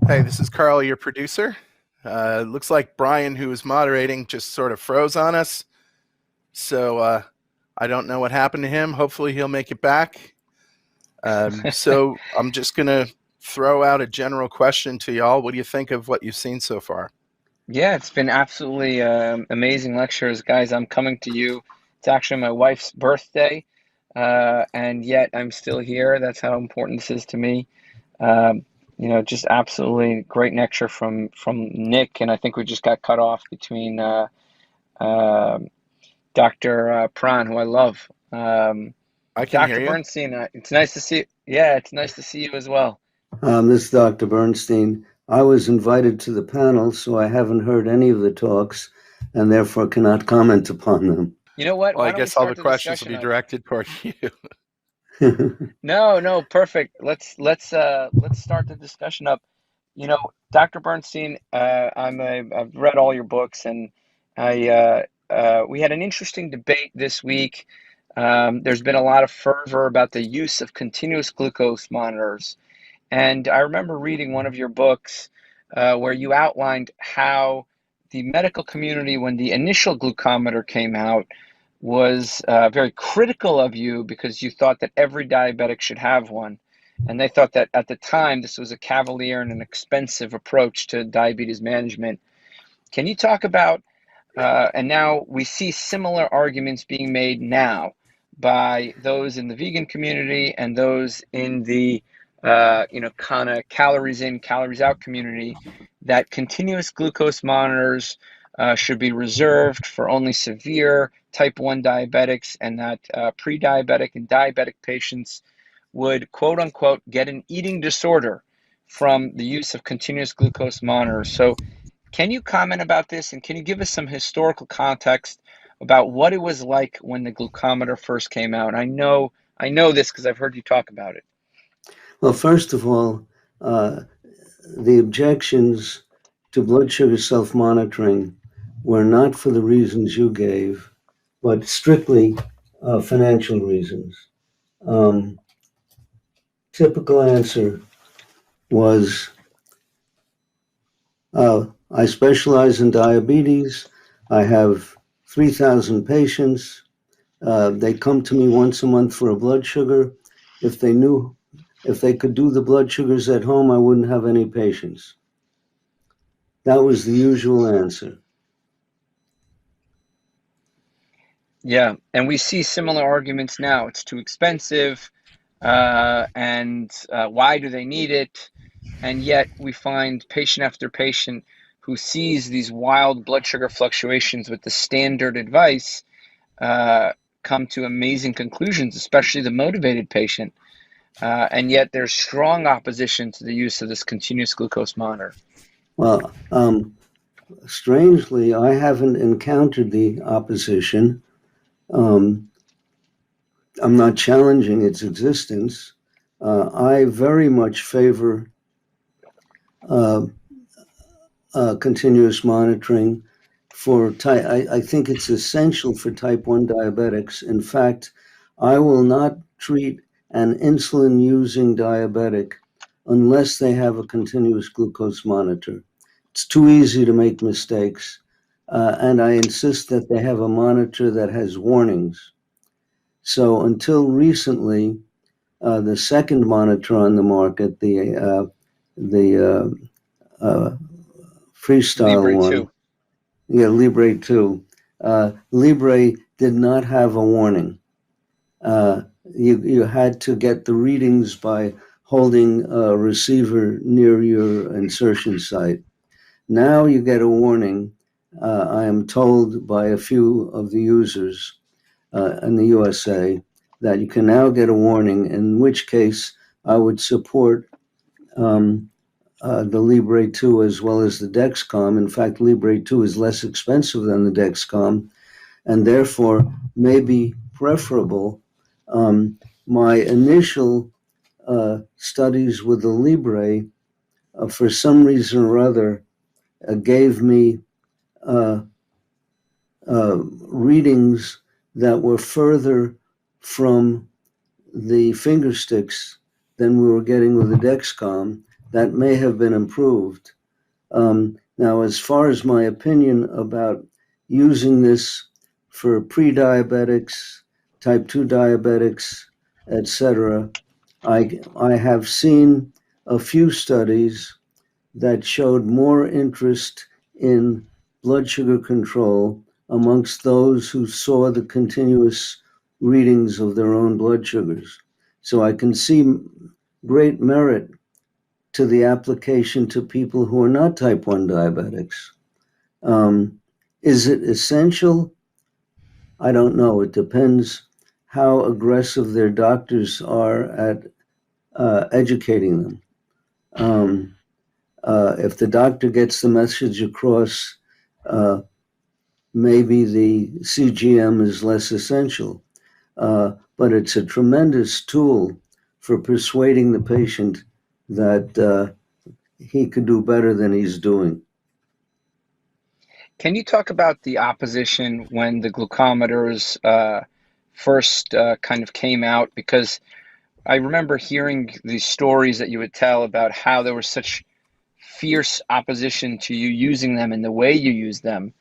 Hey, this is Carl, your producer. Looks like Brian, who was moderating, just sort of froze on us. So I don't know what happened to him. Hopefully he'll make it back. So I'm just going to throw out a general question to y'all. What do you think of what you've seen so far? Yeah, it's been absolutely amazing lectures, guys. I'm coming to you. It's actually my wife's birthday, and yet I'm still here. That's how important this is to me. Just absolutely great lecture from Nick, and I think we just got cut off between uh, Dr. Pran, who I love. I can hear Dr. you. Bernstein, it's nice to see. Yeah, it's nice to see you as well. This is Dr. Bernstein. I was invited to the panel, so I haven't heard any of the talks and therefore cannot comment upon them. You know what? Well, Why I don't we guess all the start the questions will discussion be up? directed toward you. No, perfect. Let's start the discussion up. Dr. Bernstein, I've read all your books, and we had an interesting debate this week. There's been a lot of fervor about the use of continuous glucose monitors, and I remember reading one of your books where you outlined how the medical community, when the initial glucometer came out, was very critical of you because you thought that every diabetic should have one. And they thought that at the time this was a cavalier and an expensive approach to diabetes management. Can you talk about, and now we see similar arguments being made now by those in the vegan community and those in the, kind of calories in, calories out community, that continuous glucose monitors should be reserved for only severe type 1 diabetics, and that pre-diabetic and diabetic patients would, quote unquote, get an eating disorder from the use of continuous glucose monitors. So can you comment about this, and can you give us some historical context about what it was like when the glucometer first came out? I know this because I've heard you talk about it. Well, first of all, the objections to blood sugar self-monitoring were not for the reasons you gave, but strictly financial reasons. Typical answer was, I specialize in diabetes. I have 3,000 patients. They come to me once a month for a blood sugar. If they could do the blood sugars at home, I wouldn't have any patients. That was the usual answer. Yeah, and we see similar arguments now. It's too expensive, and why do they need it? And yet we find patient after patient who sees these wild blood sugar fluctuations with the standard advice come to amazing conclusions, especially the motivated patient. And yet there's strong opposition to the use of this continuous glucose monitor. Well, strangely, I haven't encountered the opposition. I'm not challenging its existence. I very much favor continuous monitoring for type. I think it's essential for type 1 diabetics. In fact, I will not treat an insulin using diabetic unless they have a continuous glucose monitor. It's too easy to make mistakes. And I insist that they have a monitor that has warnings. So until recently, the second monitor on the market, the freestyle Libre one, 2. yeah, Libre 2. Libre did not have a warning. You had to get the readings by holding a receiver near your insertion site. Now you get a warning. I am told by a few of the users in the USA that you can now get a warning, in which case I would support the Libre 2 as well as the Dexcom. In fact, Libre 2 is less expensive than the Dexcom and therefore may be preferable. My initial studies with the Libre, for some reason or other, gave me readings that were further from the finger sticks than we were getting with the Dexcom. that may have been improved. Now, as far as my opinion about using this for pre-diabetics, type 2 diabetics, etc., I have seen a few studies that showed more interest in blood sugar control amongst those who saw the continuous readings of their own blood sugars. So I can see great merit to the application to people who are not type 1 diabetics. Is it essential? I don't know. It depends how aggressive their doctors are at educating them. If the doctor gets the message across, maybe the CGM is less essential. But it's a tremendous tool for persuading the patient that he could do better than he's doing. Can you talk about the opposition when the glucometers first kind of came out? Because I remember hearing these stories that you would tell about how there was such fierce opposition to you using them and the way you use them,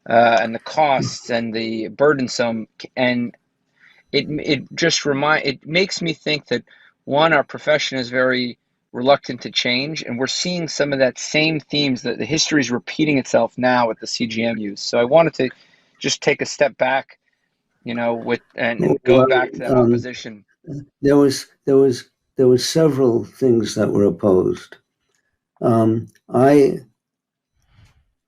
and the costs and the burdensome. And it makes me think that, one, our profession is very reluctant to change, and we're seeing some of that same themes, that the history is repeating itself now with the CGM use. So I wanted to just take a step back, and go back to that opposition. There was several things that were opposed. I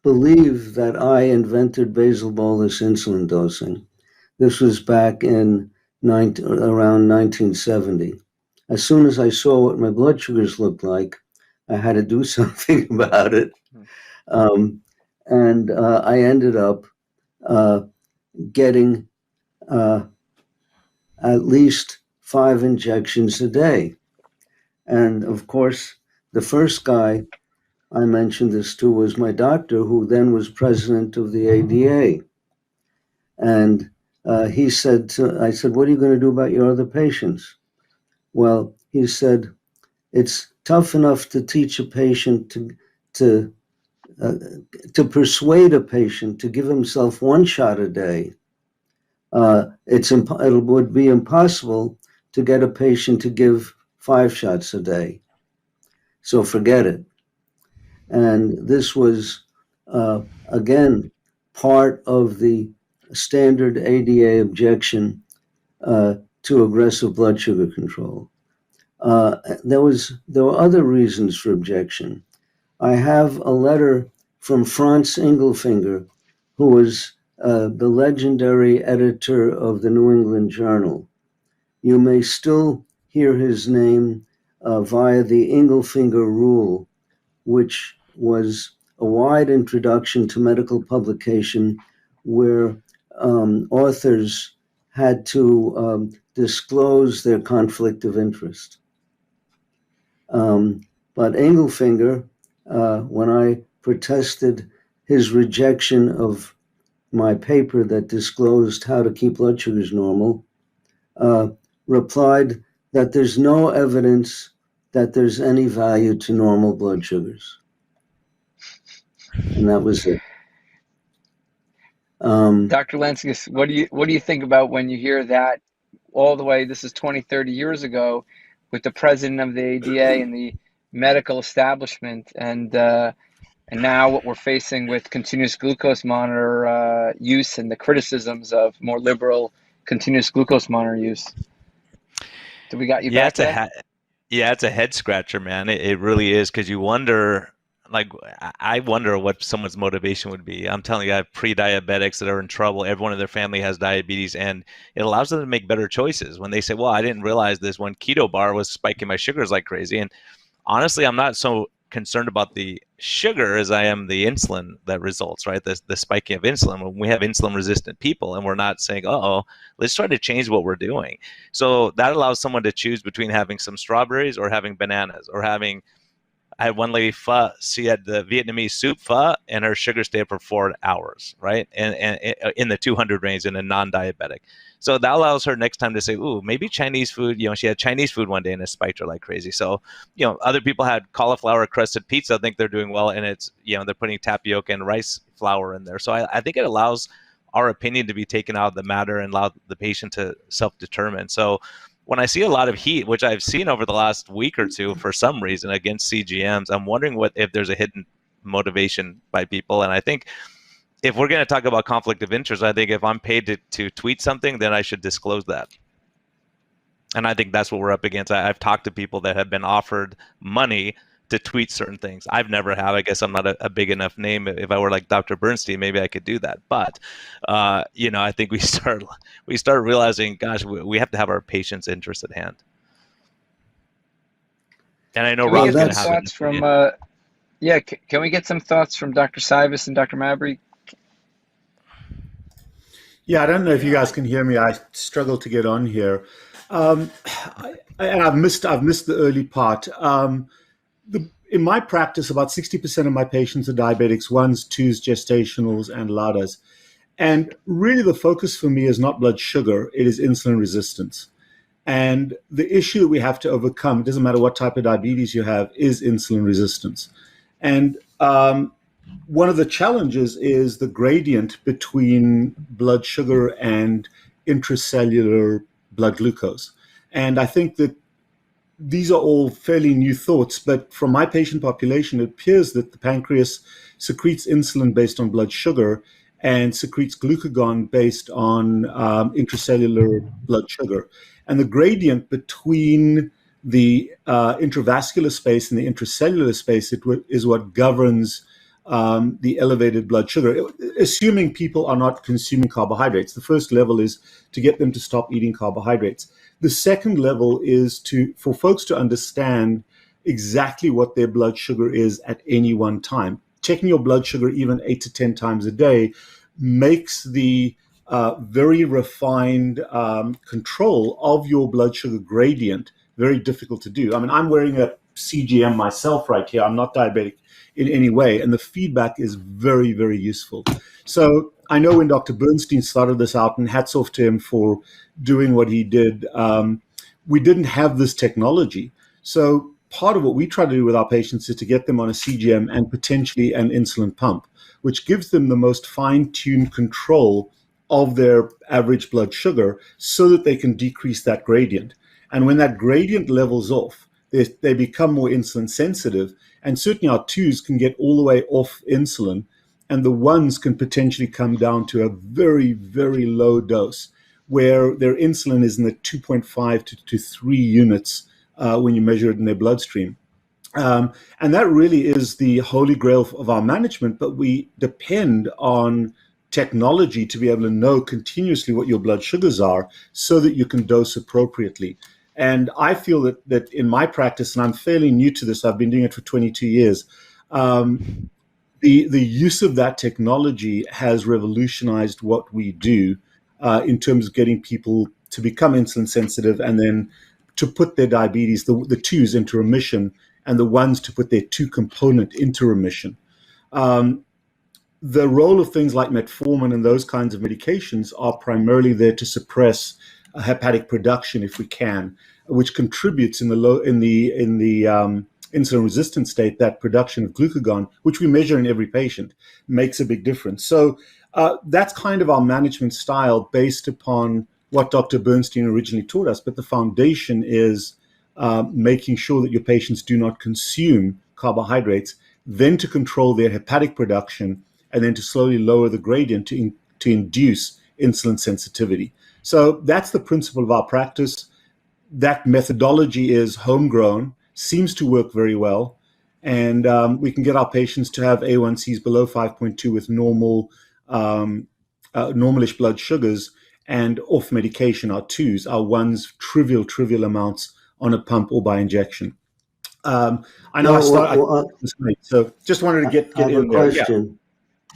believe that I invented basal bolus insulin dosing. This was back in around 1970. As soon as I saw what my blood sugars looked like, I had to do something about it. And I ended up getting at least 5 injections a day. And of course, the first guy I mentioned this to was my doctor, who then was president of the ADA. And I said, what are you going to do about your other patients? Well, he said, it's tough enough to teach a patient to persuade a patient to give himself 1 shot a day. It would be impossible to get a patient to give 5 shots a day. So forget it. And this was, again, part of the standard ADA objection to aggressive blood sugar control. There were other reasons for objection. I have a letter from Franz Engelfinger, who was the legendary editor of the New England Journal. You may still hear his name via the Engelfinger Rule, which was a wide introduction to medical publication where authors had to disclose their conflict of interest. But Engelfinger, when I protested his rejection of my paper that disclosed how to keep blood sugars normal, replied that there's no evidence that there's any value to normal blood sugars. And that was it. Dr. Lenzkes, what do you think about when you hear that all the way, this is 20, 30 years ago, with the president of the ADA and the medical establishment, and now what we're facing with continuous glucose monitor use and the criticisms of more liberal continuous glucose monitor use? So we got you back there? It's a head scratcher, man. It really is, because you wonder, I wonder what someone's motivation would be. I'm telling you, I have pre-diabetics that are in trouble. Everyone in their family has diabetes, and it allows them to make better choices. When they say, well, I didn't realize this one keto bar was spiking my sugars like crazy. And honestly, I'm not so concerned about the sugar as I am the insulin that results, right? The spiking of insulin. When we have insulin resistant people, and we're not saying, let's try to change what we're doing. So that allows someone to choose between having some strawberries or having bananas or having I had one lady pho. She had the Vietnamese soup pho, and her sugar stayed up for 4 hours, right? And in the 200 range in a non-diabetic. So that allows her next time to say, ooh, maybe Chinese food. She had Chinese food one day and it spiked her like crazy. So, other people had cauliflower crusted pizza, think they're doing well, and it's, they're putting tapioca and rice flour in there. So I think it allows our opinion to be taken out of the matter and allow the patient to self-determine. So when I see a lot of heat, which I've seen over the last week or two for some reason against CGMs, I'm wondering if there's a hidden motivation by people. And I think if we're going to talk about conflict of interest, I think if I'm paid to tweet something, then I should disclose that. And I think that's what we're up against. I've talked to people that have been offered money to tweet certain things. I've never have. I guess I'm not a big enough name. If I were like Dr. Bernstein, maybe I could do that. But I think we start realizing, gosh, we have to have our patient's interest at hand. And I know Rob's going to have thoughts from. Can we get some thoughts from Dr. Cywes and Dr. Mabry? Yeah, I don't know if you guys can hear me. I struggle to get on here, and I've missed the early part. In my practice, about 60% of my patients are diabetics, 1s, 2s, gestationals, and LADAs. And really the focus for me is not blood sugar, it is insulin resistance. And the issue that we have to overcome, it doesn't matter what type of diabetes you have, is insulin resistance. And one of the challenges is the gradient between blood sugar and intracellular blood glucose. And I think that these are all fairly new thoughts, but from my patient population, it appears that the pancreas secretes insulin based on blood sugar and secretes glucagon based on intracellular blood sugar. And the gradient between the intravascular space and the intracellular space is what governs the elevated blood sugar, assuming people are not consuming carbohydrates. The first level is to get them to stop eating carbohydrates. The second level is for folks to understand exactly what their blood sugar is at any one time. Checking your blood sugar even 8 to 10 times a day makes the very refined control of your blood sugar gradient very difficult to do. I mean, I'm wearing a CGM myself right here. I'm not diabetic in any way, and the feedback is very, very useful. So I know when Dr. Bernstein started this out, and hats off to him for doing what he did, we didn't have this technology. So part of what we try to do with our patients is to get them on a CGM and potentially an insulin pump, which gives them the most fine-tuned control of their average blood sugar so that they can decrease that gradient. And when that gradient levels off, they become more insulin sensitive. And certainly our 2s can get all the way off insulin, and the 1s can potentially come down to a very, very low dose where their insulin is in the 2.5 to 3 units when you measure it in their bloodstream. And that really is the holy grail of our management, but we depend on technology to be able to know continuously what your blood sugars are so that you can dose appropriately. And I feel that in my practice, and I'm fairly new to this, I've been doing it for 22 years, the use of that technology has revolutionized what we do in terms of getting people to become insulin sensitive and then to put their diabetes, the 2s into remission, and the 1s to put their 2 component into remission. The role of things like metformin and those kinds of medications are primarily there to suppress hepatic production if we can, which contributes in the insulin resistant state. That production of glucagon, which we measure in every patient, makes a big difference. So that's kind of our management style based upon what Dr. Bernstein originally taught us. But the foundation is making sure that your patients do not consume carbohydrates, then to control their hepatic production, and then to slowly lower the gradient to induce insulin sensitivity. So that's the principle of our practice. That methodology is homegrown, seems to work very well, and we can get our patients to have A1Cs below 5.2 with normalish blood sugars and off medication, our 2s, our 1s, trivial amounts on a pump or by injection. I know I started so just wanted to get in there. Question. Yeah.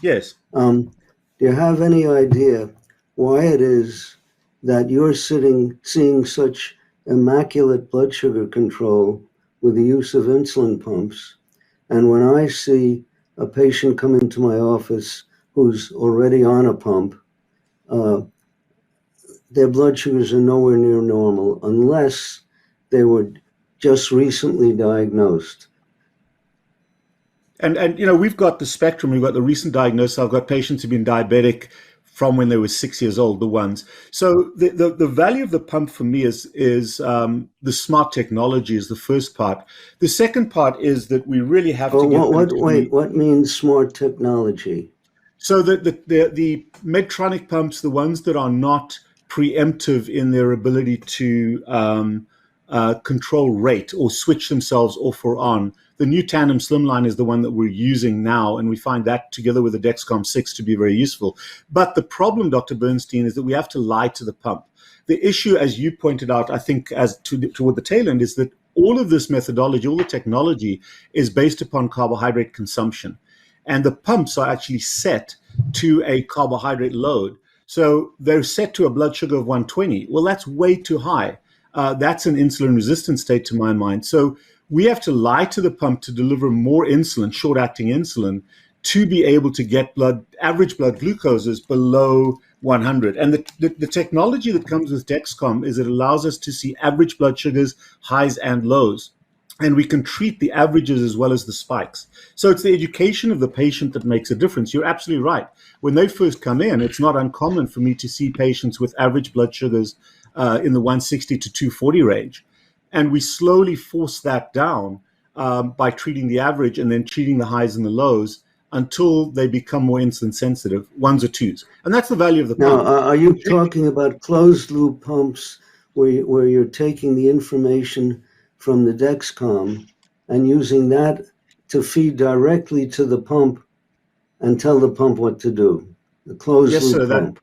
Yes. Do you have any idea why it is that you're seeing such immaculate blood sugar control with the use of insulin pumps, And when I see a patient come into my office who's already on a pump, their blood sugars are nowhere near normal unless they were just recently diagnosed. And we've got the spectrum. We've got the recent diagnosis. I've got patients who've been diabetic from when they were 6 years old, the ones. So the value of the pump for me is the smart technology is the first part. The second part is that we really have to get what means smart technology? So the Medtronic pumps, the ones that are not preemptive in their ability to control rate or switch themselves off or on. The new Tandem Slimline is the one that we're using now, and we find that together with the Dexcom 6 to be very useful. But the problem, Dr. Bernstein, is that we have to lie to the pump. The issue, as you pointed out, I think toward the tail end, is that all of this methodology, all the technology is based upon carbohydrate consumption. And the pumps are actually set to a carbohydrate load. So they're set to a blood sugar of 120. Well, that's way too high. That's an insulin resistant state to my mind. So we have to lie to the pump to deliver more insulin, short-acting insulin, to be able to get average blood glucoses below 100. And the technology that comes with Dexcom is it allows us to see average blood sugars, highs and lows. And we can treat the averages as well as the spikes. So it's the education of the patient that makes a difference. You're absolutely right. When they first come in, it's not uncommon for me to see patients with average blood sugars in the 160 to 240 range. And we slowly force that down by treating the average and then treating the highs and the lows until they become more insulin sensitive, ones or twos. And that's the value of the pump. Now, are you talking about closed loop pumps where you're taking the information from the Dexcom and using that to feed directly to the pump and tell the pump what to do? The closed loop pump.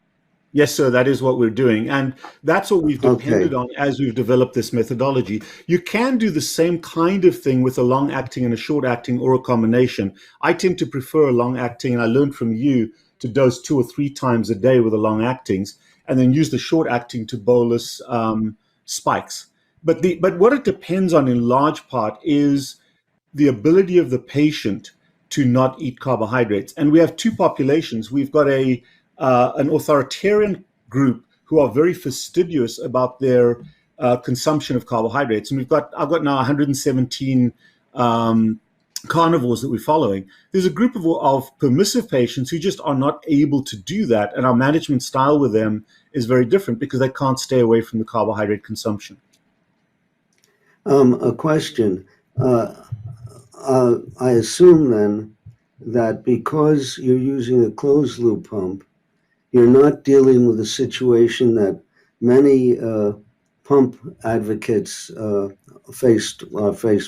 Yes, sir, that is what we're doing. And that's what we've depended on as we've developed this methodology. You can do the same kind of thing with a long-acting and a short-acting or a combination. I tend to prefer a long-acting, and I learned from you to dose 2 or 3 times a day with the long-actings and then use the short-acting to bolus spikes. But what it depends on in large part is the ability of the patient to not eat carbohydrates. And we have 2 populations. We've got an authoritarian group who are very fastidious about their consumption of carbohydrates. And I've got now 117 carnivores that we're following. There's a group of permissive patients who just are not able to do that. And our management style with them is very different because they can't stay away from the carbohydrate consumption. A question. I assume then that because you're using a closed loop pump, you're not dealing with a situation that many pump advocates are faced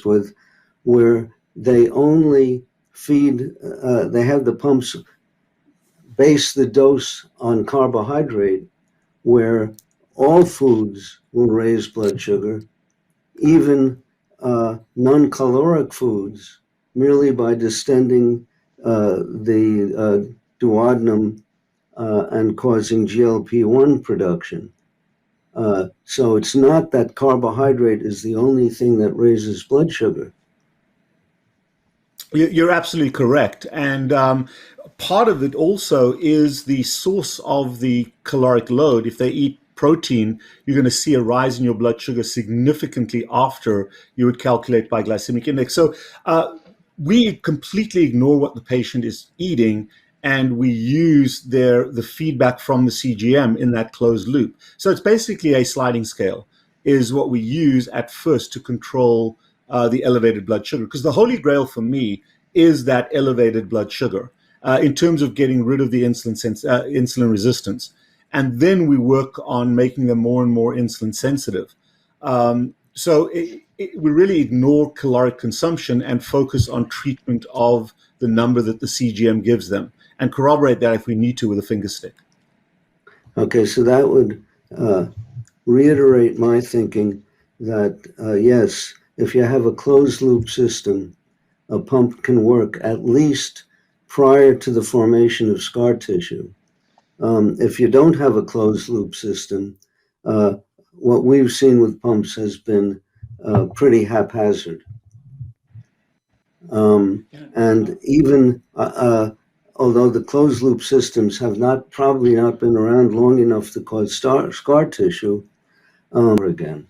with, where they only feed, they have the pumps base the dose on carbohydrate, where all foods will raise blood sugar, even non-caloric foods, merely by distending the duodenum and causing GLP-1 production. So it's not that carbohydrate is the only thing that raises blood sugar. You're absolutely correct. And part of it also is the source of the caloric load. If they eat protein, you're going to see a rise in your blood sugar significantly after you would calculate by glycemic index. So we completely ignore what the patient is eating, and we use the feedback from the CGM in that closed loop. So it's basically a sliding scale is what we use at first to control the elevated blood sugar. Because the holy grail for me is that elevated blood sugar in terms of getting rid of the insulin resistance. And then we work on making them more and more insulin sensitive. So we really ignore caloric consumption and focus on treatment of the number that the CGM gives them, and corroborate that if we need to with a finger stick. Okay, so that would reiterate my thinking that, yes, if you have a closed loop system, a pump can work at least prior to the formation of scar tissue. If you don't have a closed loop system, what we've seen with pumps has been pretty haphazard. And even although the closed loop systems have probably not been around long enough to cause scar tissue, again.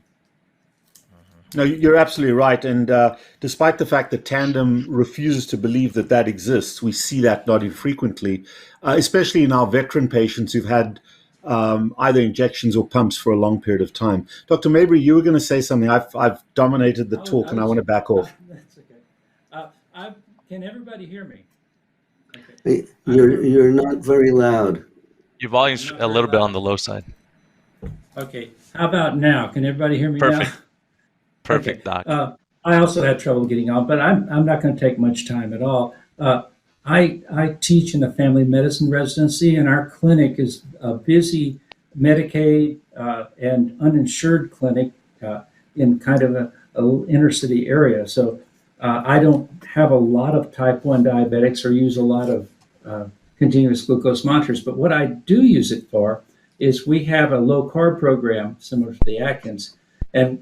No, you're absolutely right. And despite the fact that Tandem refuses to believe that that exists, we see that not infrequently, especially in our veteran patients who've had either injections or pumps for a long period of time. Dr. Mabry, you were going to say something. I've dominated the talk, and I want to back off. That's okay. Can everybody hear me? Okay. You're not very loud. Your volume's a little bit on the low side. Okay. How about now? Can everybody hear me now? Perfect, okay. Doc. I also had trouble getting on, but I'm not going to take much time at all. I teach in a family medicine residency, and our clinic is a busy Medicaid and uninsured clinic in kind of a inner city area. So I don't have a lot of type 1 diabetics or use a lot of continuous glucose monitors. But what I do use it for is we have a low carb program similar to the Atkins. And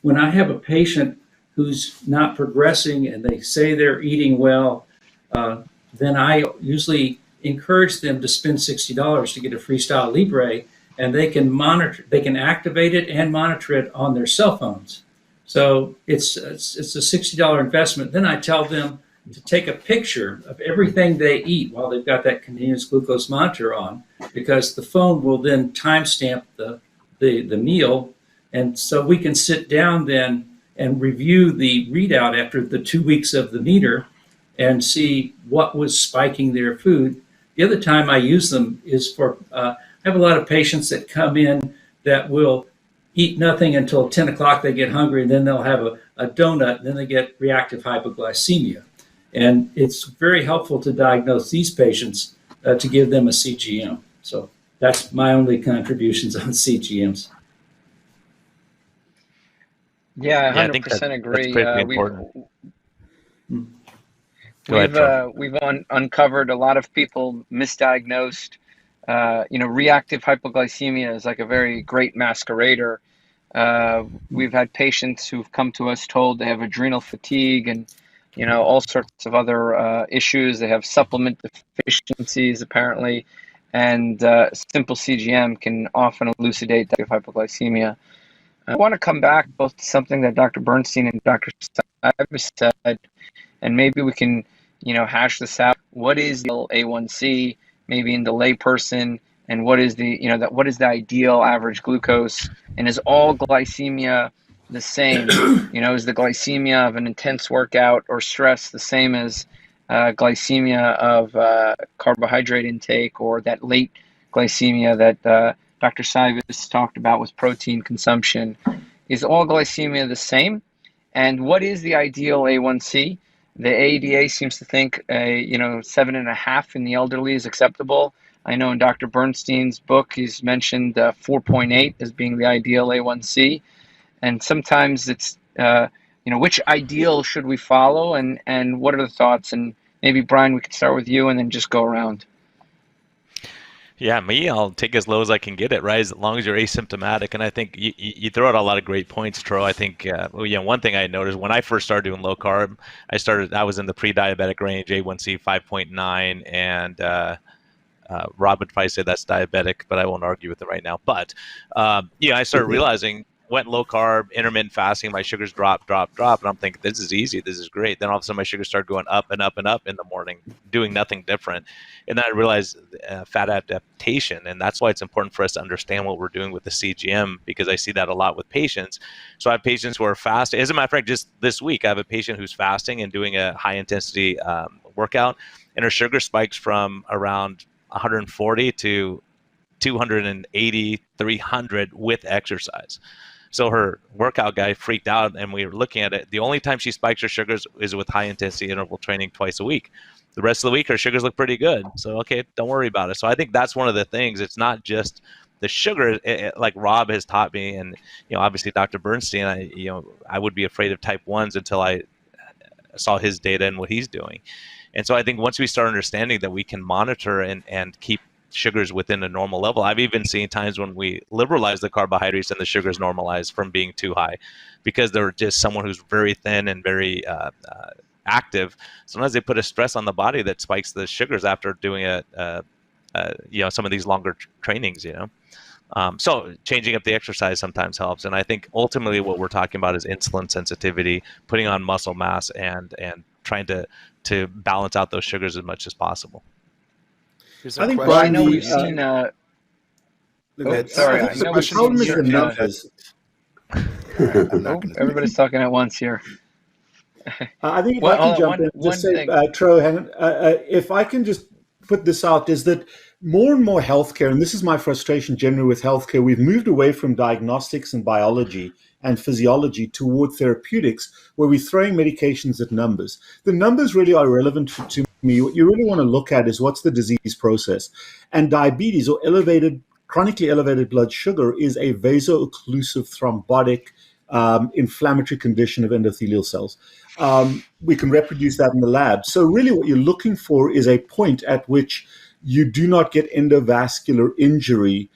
when I have a patient who's not progressing and they say they're eating well, then I usually encourage them to spend $60 to get a Freestyle Libre, and they can activate it and monitor it on their cell phones. So it's a $60 investment. Then I tell them to take a picture of everything they eat while they've got that continuous glucose monitor on, because the phone will then timestamp the meal. And so we can sit down then and review the readout after the 2 weeks of the meter and see what was spiking their food. The other time I use them is for, I have a lot of patients that come in that will eat nothing until 10 o'clock, they get hungry, and then they'll have a donut, and then they get reactive hypoglycemia. And it's very helpful to diagnose these patients to give them a CGM. So that's my only contributions on CGMs. Yeah, I I think 100% agree. That's critically important. We've uncovered a lot of people misdiagnosed. Reactive hypoglycemia is like a very great masquerader. We've had patients who've come to us told they have adrenal fatigue and all sorts of other issues. They have supplement deficiencies apparently, and simple CGM can often elucidate that hypoglycememia. I want to come back both to something that Dr. Bernstein and Dr. Cywes said, and maybe we can, hash this out. What is the A1c, maybe in the layperson, and what is what is the ideal average glucose, and is all glycemia the same? Is the glycemia of an intense workout or stress the same as glycemia of carbohydrate intake, or that late glycemia that Dr. Cywes talked about with protein consumption? Is all glycemia the same? And what is the ideal A1c? The ADA seems to think 7.5 in the elderly is acceptable. I know in Dr. Bernstein's book, he's mentioned 4.8 as being the ideal A1c. And sometimes it's, which ideal should we follow, and what are the thoughts? And maybe, Brian, we could start with you and then just go around. Yeah, I'll take as low as I can get it, right? As long as you're asymptomatic. And I think you throw out a lot of great points, Tro. I think, one thing I noticed when I first started doing low carb, I was in the pre-diabetic range, A1c 5.9, and Rob would probably say that's diabetic, but I won't argue with it right now. But I started realizing, went low carb, intermittent fasting, my sugars drop, and I'm thinking, this is easy, this is great. Then all of a sudden my sugars started going up and up and up in the morning, doing nothing different. And then I realized fat adaptation, and that's why it's important for us to understand what we're doing with the CGM, because I see that a lot with patients. So I have patients who are fasting. As a matter of fact, just this week, I have a patient who's fasting and doing a high intensity workout, and her sugar spikes from around 140 to 280, 300 with exercise. So her workout guy freaked out, and we were looking at it. The only time she spikes her sugars is with high intensity interval training twice a week. The rest of the week, her sugars look pretty good. So, okay, don't worry about it. So I think that's one of the things. It's not just the sugar, like Rob has taught me, and obviously Dr. Bernstein. I would be afraid of type 1s until I saw his data and what he's doing. And so I think once we start understanding that we can monitor and keep sugars within a normal level. I've even seen times when we liberalize the carbohydrates and the sugars normalize from being too high, because they're just someone who's very thin and very active, sometimes they put a stress on the body that spikes the sugars after doing some of these longer trainings. So changing up the exercise sometimes helps. And I think ultimately what we're talking about is insulin sensitivity, putting on muscle mass, and trying to balance out those sugars as much as possible. I think, well, I Brian, know we've seen. Sorry, I know the problem is the numbers. I'm not gonna everybody's talking at once here. I think if Well, I can hold on, jump in and one just say, thing. Tro, hang on, if I can just put this out, is that more and more healthcare, and this is my frustration generally with healthcare, we've moved away from diagnostics and biology and physiology toward therapeutics, where we're throwing medications at numbers. The numbers really are irrelevant to me. What you really want to look at is what's the disease process. And diabetes, or chronically elevated blood sugar, is a vaso-occlusive thrombotic inflammatory condition of endothelial cells. We can reproduce that in the lab. So really what you're looking for is a point at which you do not get endovascular injury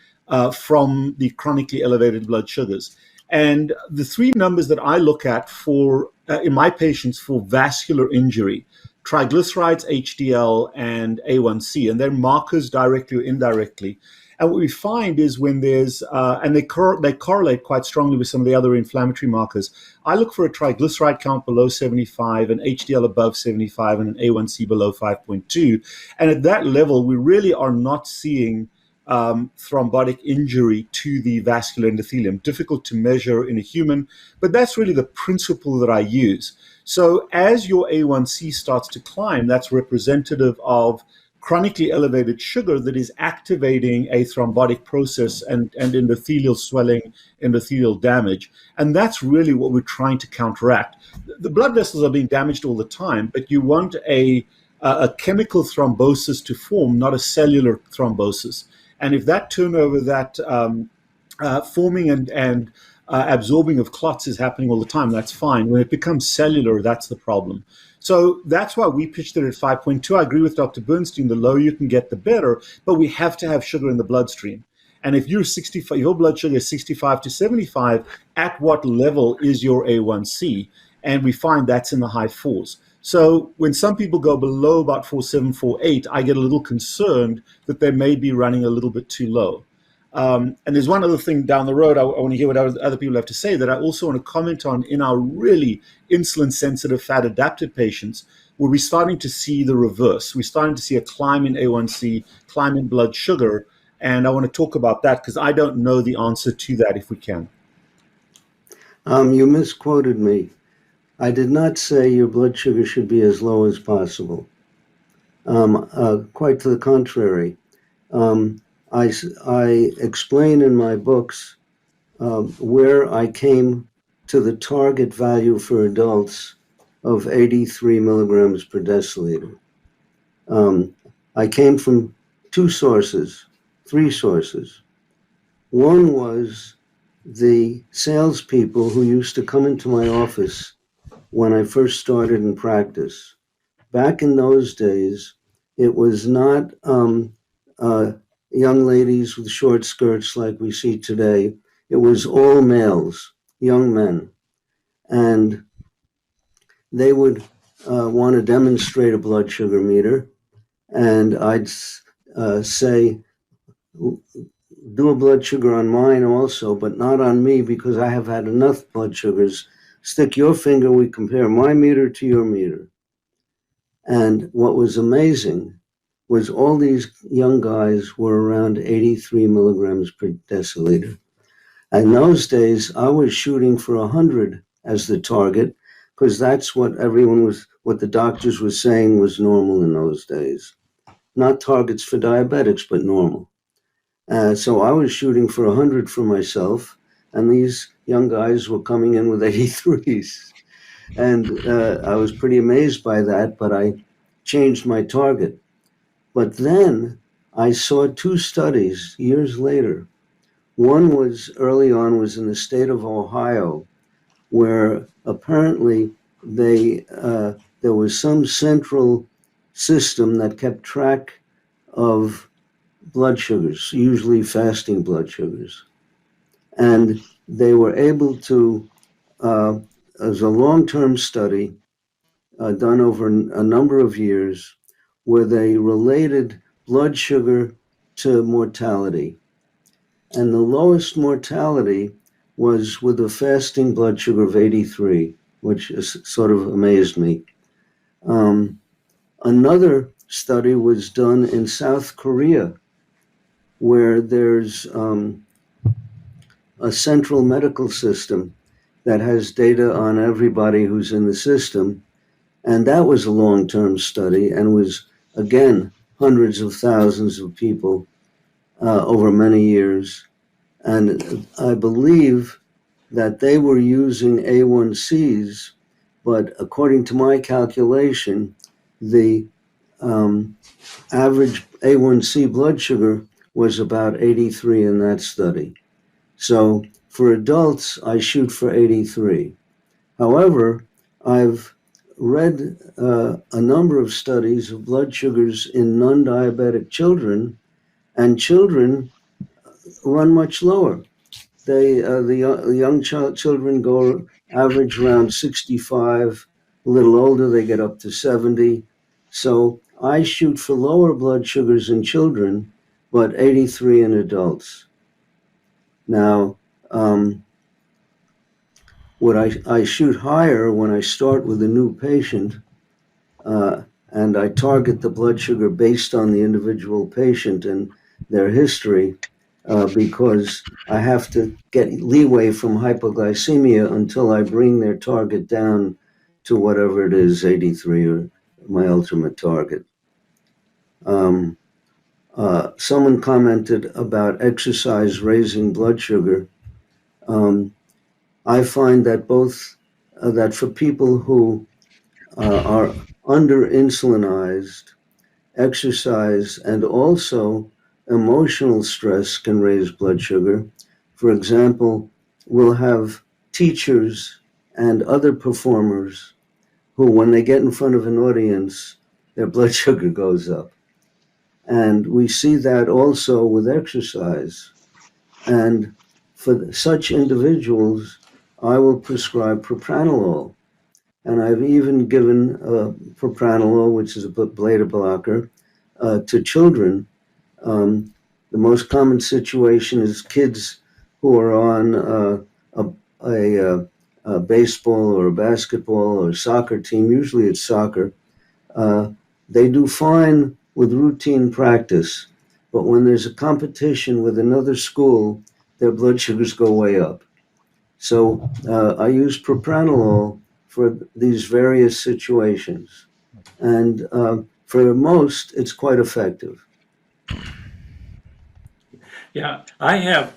from the chronically elevated blood sugars. And the three numbers that I look at for in my patients for vascular injury: triglycerides, HDL, and A1c, and they're markers directly or indirectly. And what we find is when there's, and they correlate quite strongly with some of the other inflammatory markers. I look for a triglyceride count below 75, an HDL above 75, and an A1c below 5.2. And at that level, we really are not seeing thrombotic injury to the vascular endothelium. Difficult to measure in a human, but that's really the principle that I use. So as your A1c starts to climb, that's representative of chronically elevated sugar that is activating a thrombotic process and endothelial swelling, endothelial damage. And that's really what we're trying to counteract. The blood vessels are being damaged all the time, but you want a chemical thrombosis to form, not a cellular thrombosis. And if that turnover, that forming and absorbing of clots is happening all the time, that's fine. When it becomes cellular, that's the problem. So that's why we pitched it at 5.2. I agree with Dr. Bernstein, the lower you can get, the better, but we have to have sugar in the bloodstream. And if you're 65, your blood sugar is 65 to 75, at what level is your A1c? And we find that's in the high fours. So when some people go below about 4.7, 4.8, I get a little concerned that they may be running a little bit too low. And there's one other thing down the road I want to hear what other people have to say that I also want to comment on in our really insulin-sensitive, fat-adapted patients, where we're starting to see the reverse. We're starting to see a climb in A1c, climb in blood sugar, and I want to talk about that because I don't know the answer to that if we can. You misquoted me. I did not say your blood sugar should be as low as possible. Quite to the contrary. I explain in my books where I came to the target value for adults of 83 milligrams per deciliter. I came from three sources. One was the salespeople who used to come into my office when I first started in practice. Back in those days, it was not young ladies with short skirts like we see today. It was all males, young men. And they would want to demonstrate a blood sugar meter. And I'd say, do a blood sugar on mine also, but not on me because I have had enough blood sugars. Stick your finger, we compare my meter to your meter. And what was amazing was all these young guys were around 83 milligrams per deciliter. In those days, I was shooting for 100 as the target because that's what what the doctors were saying was normal in those days. Not targets for diabetics, but normal. So I was shooting for 100 for myself, and these young guys were coming in with 83s. And I was pretty amazed by that, but I changed my target. But then I saw two studies years later. One was early on, was in the state of Ohio, where apparently there was some central system that kept track of blood sugars, usually fasting blood sugars. And they were able to, as a long-term study, done over a number of years where they related blood sugar to mortality. And the lowest mortality was with a fasting blood sugar of 83, which is sort of amazed me. Another study was done in South Korea, where there's a central medical system that has data on everybody who's in the system. And that was a long-term study and was, again, hundreds of thousands of people over many years. And I believe that they were using A1Cs, but according to my calculation, the average A1C blood sugar was about 83 in that study. So for adults, I shoot for 83. However, I've read a number of studies of blood sugars in non-diabetic children, and children run much lower. The young children go average around 65. A little older, they get up to 70. So I shoot for lower blood sugars in children, but 83 in adults. Now, what I shoot higher when I start with a new patient, and I target the blood sugar based on the individual patient and their history, because I have to get leeway from hypoglycemia until I bring their target down to whatever it is, 83 or my ultimate target. Someone commented about exercise raising blood sugar. I find that that for people who are under insulinized, exercise and also emotional stress can raise blood sugar. For example, we'll have teachers and other performers who, when they get in front of an audience, their blood sugar goes up. And we see that also with exercise. And for such individuals, I will prescribe propranolol. And I've even given propranolol, which is a beta blocker, to children. The most common situation is kids who are on a baseball or a basketball or soccer team. Usually it's soccer. They do fine with routine practice, but when there's a competition with another school, their blood sugars go way up. So I use propranolol for these various situations. And for most, it's quite effective. Yeah, I have,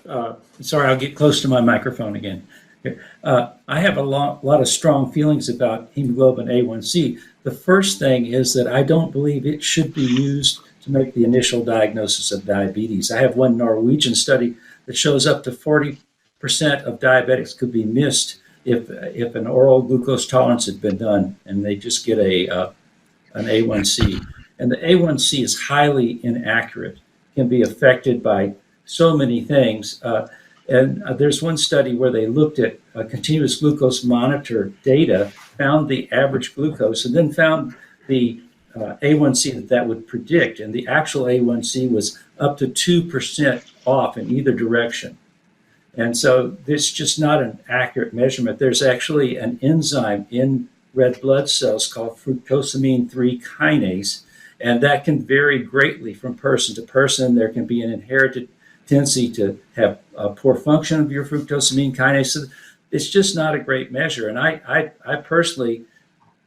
sorry, I'll get close to my microphone again. I have a lot of strong feelings about hemoglobin A1c. The first thing is that I don't believe it should be used to make the initial diagnosis of diabetes. I have one Norwegian study that shows up to 40% of diabetics could be missed if an oral glucose tolerance had been done, and they just get an A1c. And the A1c is highly inaccurate, can be affected by so many things. And there's one study where they looked at continuous glucose monitor data, found the average glucose, and then found the A1c that would predict. And the actual A1c was up to 2% off in either direction. And so it's just not an accurate measurement. There's actually an enzyme in red blood cells called fructosamine 3 kinase, and that can vary greatly from person to person. There can be an inherited tendency to have a poor function of your fructosamine kinase. So it's just not a great measure. And I personally,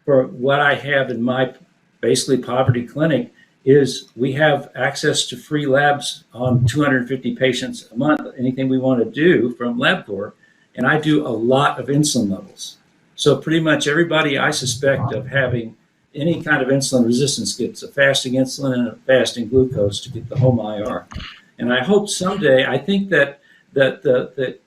for what I have in my basically poverty clinic, is we have access to free labs on 250 patients a month, anything we want to do from LabCorp, and I do a lot of insulin levels. So pretty much everybody I suspect of having any kind of insulin resistance gets a fasting insulin and a fasting glucose to get the home IR. And I hope someday, I think that the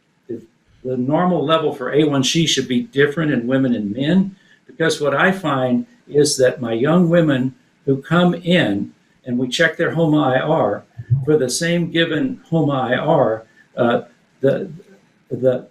normal level for A1C should be different in women and men, because what I find is that my young women who come in and we check their home IR, for the same given home IR, the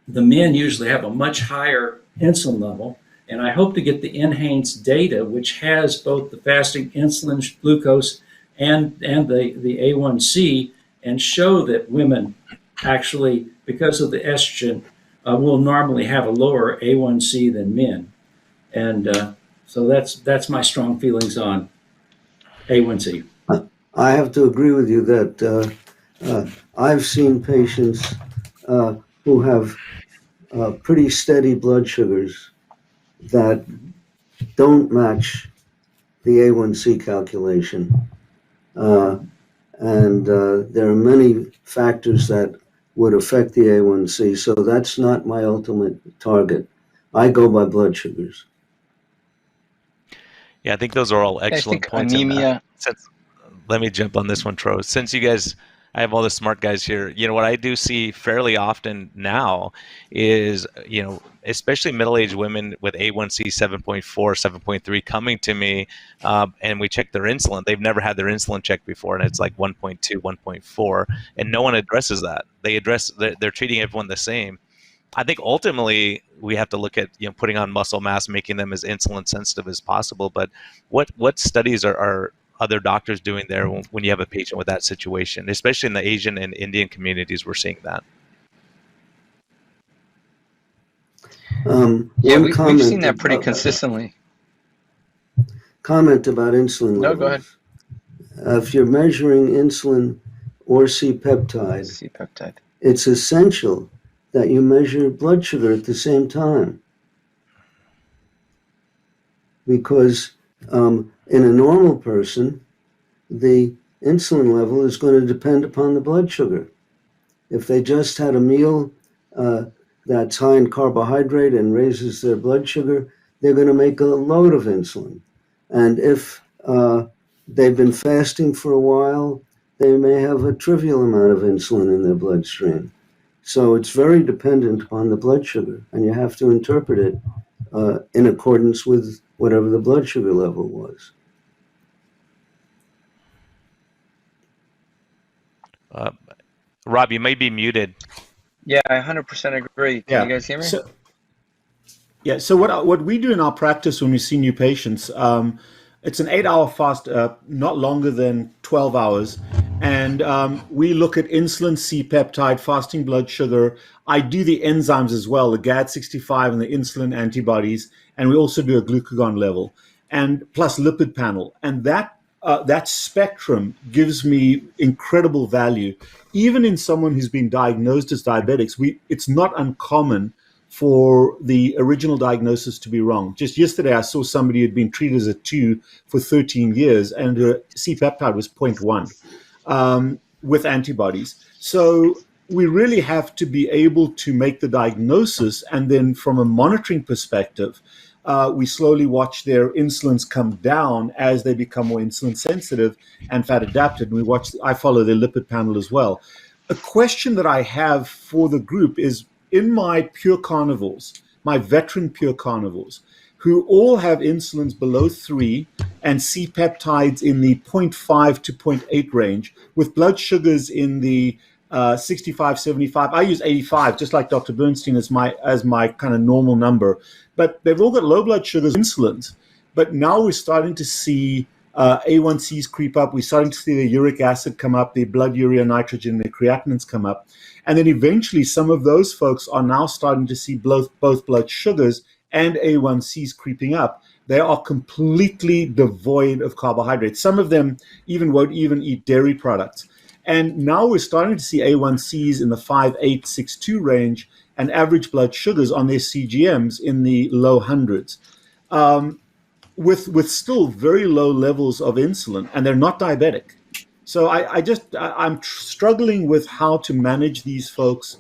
men usually have a much higher insulin level, And I hope to get the NHANES data, which has both the fasting insulin glucose and the A1C, and show that women actually, because of the estrogen, will normally have a lower A1C than men. And so that's my strong feelings on A1C. I have to agree with you that I've seen patients who have pretty steady blood sugars that don't match the A1C calculation. And there are many factors that would affect the A1C, so that's not my ultimate target. I go by blood sugars. Yeah, I think those are all excellent points. Anemia. Let me jump on this one, Tro. Since you guys, I have all the smart guys here. What I do see fairly often now is, especially middle-aged women with A1C 7.4, 7.3 coming to me, and we check their insulin. They've never had their insulin checked before, and it's like 1.2, 1.4, and no one addresses that. They're treating everyone the same. I think ultimately we have to look at putting on muscle mass, making them as insulin sensitive as possible. But what studies are other doctors doing there when you have a patient with that situation, especially in the Asian and Indian communities? We're seeing that. We've seen that pretty consistently. Comment about insulin levels. No, go ahead. If you're measuring insulin or C-peptide, it's essential that you measure blood sugar at the same time. Because in a normal person, the insulin level is going to depend upon the blood sugar. If they just had a meal that's high in carbohydrate and raises their blood sugar, they're going to make a load of insulin. And if they've been fasting for a while, they may have a trivial amount of insulin in their bloodstream. So it's very dependent upon the blood sugar, and you have to interpret it in accordance with whatever the blood sugar level was. Rob, you may be muted. Yeah, I 100% agree. Can you guys hear me? So what we do in our practice when we see new patients, it's an 8-hour fast, not longer than 12 hours. And we look at insulin, C-peptide, fasting blood sugar. I do the enzymes as well, the GAD65 and the insulin antibodies. And we also do a glucagon level and plus lipid panel. And that spectrum gives me incredible value. Even in someone who's been diagnosed as diabetics, it's not uncommon for the original diagnosis to be wrong. Just yesterday, I saw somebody who had been treated as a 2 for 13 years, and her C-peptide was 0.1 with antibodies. So we really have to be able to make the diagnosis, and then from a monitoring perspective, we slowly watch their insulins come down as they become more insulin sensitive and fat adapted. I follow their lipid panel as well. A question that I have for the group is, in my pure carnivores, my veteran pure carnivores, who all have insulins below 3 and C-peptides in the 0.5 to 0.8 range, with blood sugars in the 65, 75. I use 85, just like Dr. Bernstein, as my kind of normal number. But they've all got low blood sugars, insulins. But now we're starting to see A1Cs creep up. We're starting to see the uric acid come up, the blood urea nitrogen, the creatinines come up. And then eventually some of those folks are now starting to see both blood sugars and A1Cs creeping up. They are completely devoid of carbohydrates. Some of them won't even eat dairy products. And now we're starting to see A1Cs in the 5.8, 6.2 range and average blood sugars on their CGMs in the low hundreds, with still very low levels of insulin, and they're not diabetic. So I'm struggling with how to manage these folks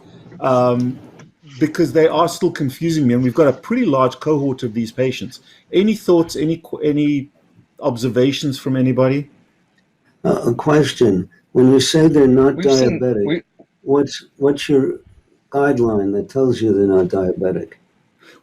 because they are still confusing me, and we've got a pretty large cohort of these patients. Any thoughts, any observations from anybody? A question. When you say they're not diabetic, what's your guideline that tells you they're not diabetic?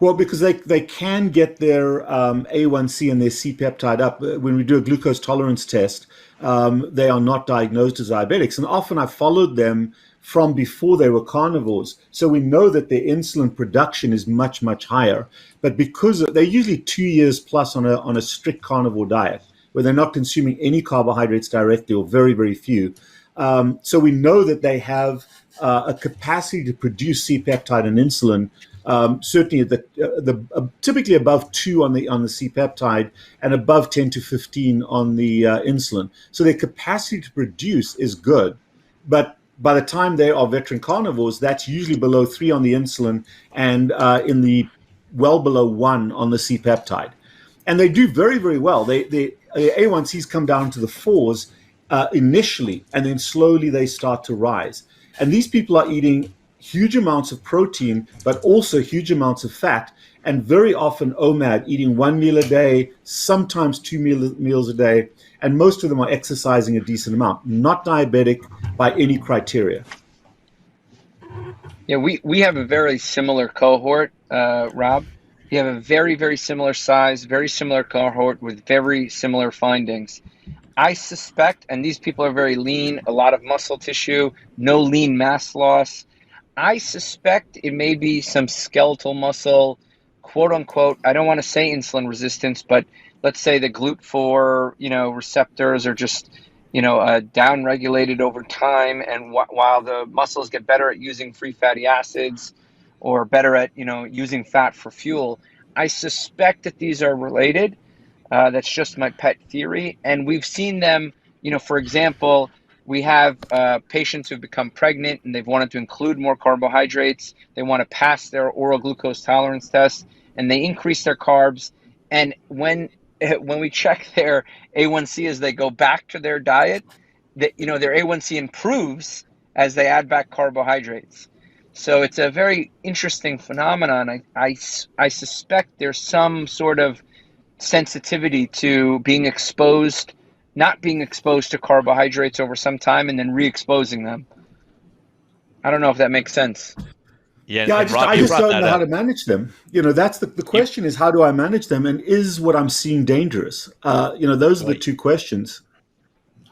Well, because they can get their A1C and their C-peptide up. When we do a glucose tolerance test, they are not diagnosed as diabetics. And often I followed them from before they were carnivores. So we know that their insulin production is much, much higher. But because they're usually 2 years plus on a strict carnivore diet, where they're not consuming any carbohydrates directly or very, very few. So we know that they have a capacity to produce C-peptide and insulin, certainly typically above 2 on the C-peptide and above 10 to 15 on the insulin. So their capacity to produce is good, but by the time they are veteran carnivores, that's usually below 3 on the insulin and in the well below 1 on the C-peptide. And they do very, very well. Their A1Cs come down to the 4s initially, and then slowly they start to rise. And these people are eating huge amounts of protein, but also huge amounts of fat, and very often OMAD, eating 1 meal a day, sometimes 2 meals a day, and most of them are exercising a decent amount, not diabetic by any criteria. Yeah, we have a very similar cohort, Rob. We have a very, very similar size, very similar cohort with very similar findings. I suspect, and these people are very lean, a lot of muscle tissue, no lean mass loss. I suspect it may be some skeletal muscle, quote unquote. I don't want to say insulin resistance, but let's say the GLUT4, receptors are just, down-regulated over time. And while the muscles get better at using free fatty acids or better at, using fat for fuel, I suspect that these are related. That's just my pet theory. And we've seen them, for example, we have patients who've become pregnant and they've wanted to include more carbohydrates. They want to pass their oral glucose tolerance test and they increase their carbs. And when we check their A1C as they go back to their diet, their A1C improves as they add back carbohydrates. So it's a very interesting phenomenon. I suspect there's some sort of sensitivity to not being exposed to carbohydrates over some time and then re-exposing them. I don't know if that makes sense. Yeah, I just don't know how to manage them. That's the question is, how do I manage them? And is what I'm seeing dangerous? Those are the two questions.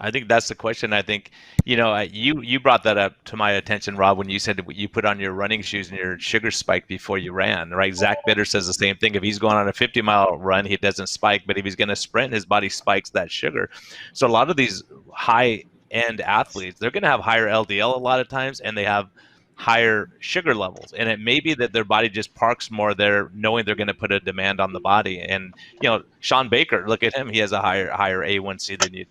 I think that's the question. I think, you brought that up to my attention, Rob, when you said you put on your running shoes and your sugar spiked before you ran, right? Zach Bitter says the same thing. If he's going on a 50-mile run, he doesn't spike, but if he's going to sprint, his body spikes that sugar. So a lot of these high-end athletes, they're going to have higher LDL a lot of times, and they have higher sugar levels. And it may be that their body just parks more there, knowing they're going to put a demand on the body. And, Sean Baker, look at him. He has a higher A1C than you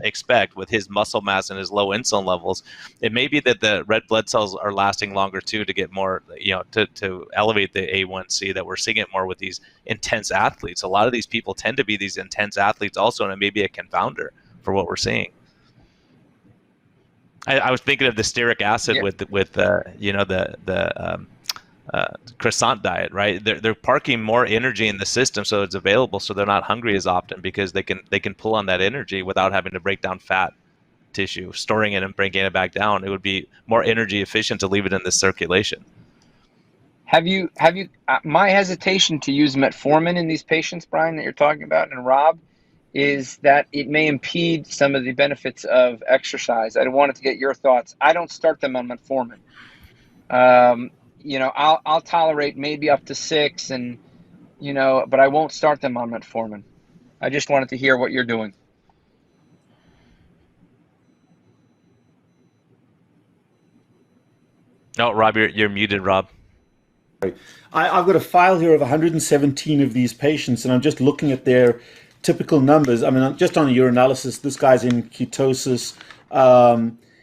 expect with his muscle mass and his low insulin levels. It may be that the red blood cells are lasting longer too, to get more, to elevate the A1C, that we're seeing it more with these intense athletes. A lot of these people tend to be these intense athletes also, and it may be a confounder for what we're seeing. I was thinking of the stearic acid with the croissant diet, right? They're parking more energy in the system, so it's available, so they're not hungry as often because they can pull on that energy without having to break down fat tissue, storing it and breaking it back down. It would be more energy efficient to leave it in the circulation. Have you my hesitation to use metformin in these patients, Brian, that you're talking about, and Rob, is that it may impede some of the benefits of exercise. I wanted to get your thoughts. I don't start them on metformin. I'll tolerate maybe up to 6, and but I won't start them on metformin. I just wanted to hear what you're doing. No, Rob, you're muted, Rob. I've got a file here of 117 of these patients, and I'm just looking at their typical numbers. I mean, just on a urinalysis, this guy's in ketosis.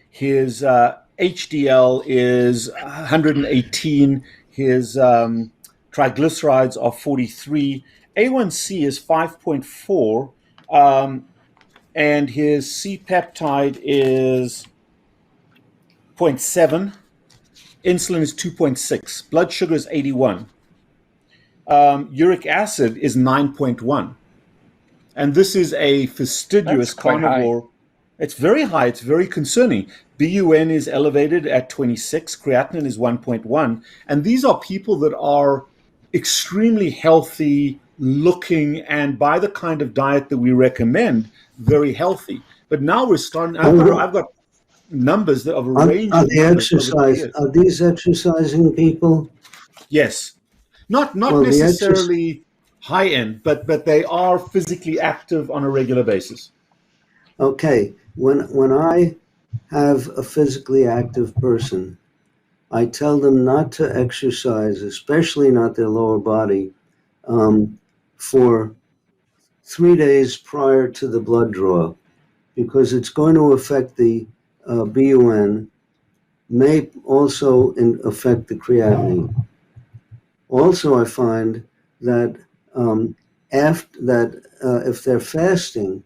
His HDL is 118. His triglycerides are 43. A1C is 5.4. And his C-peptide is 0.7. Insulin is 2.6. Blood sugar is 81. Uric acid is 9.1. And this is a fastidious carnivore. It's very high. It's very concerning. BUN is elevated at 26. Creatinine is 1.1. And these are people that are extremely healthy looking, and by the kind of diet that we recommend, very healthy. But now we're starting. I've got numbers that of a range Are of the numbers over the exercise? years. Are these exercising people? Yes, not Well, necessarily high end, but they are physically active on a regular basis. Okay, when I have a physically active person, I tell them not to exercise, especially not their lower body, for 3 days prior to the blood draw, because it's going to affect the BUN, may also affect the creatinine. Also, I find that if they're fasting,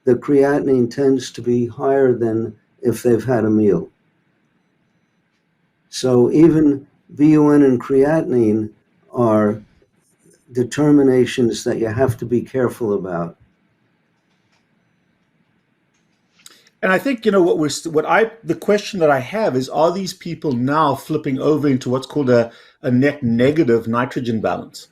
the creatinine tends to be higher than if they've had a meal. So even BUN and creatinine are determinations that you have to be careful about. And I think, the question that I have is, are these people now flipping over into what's called a net negative nitrogen balance?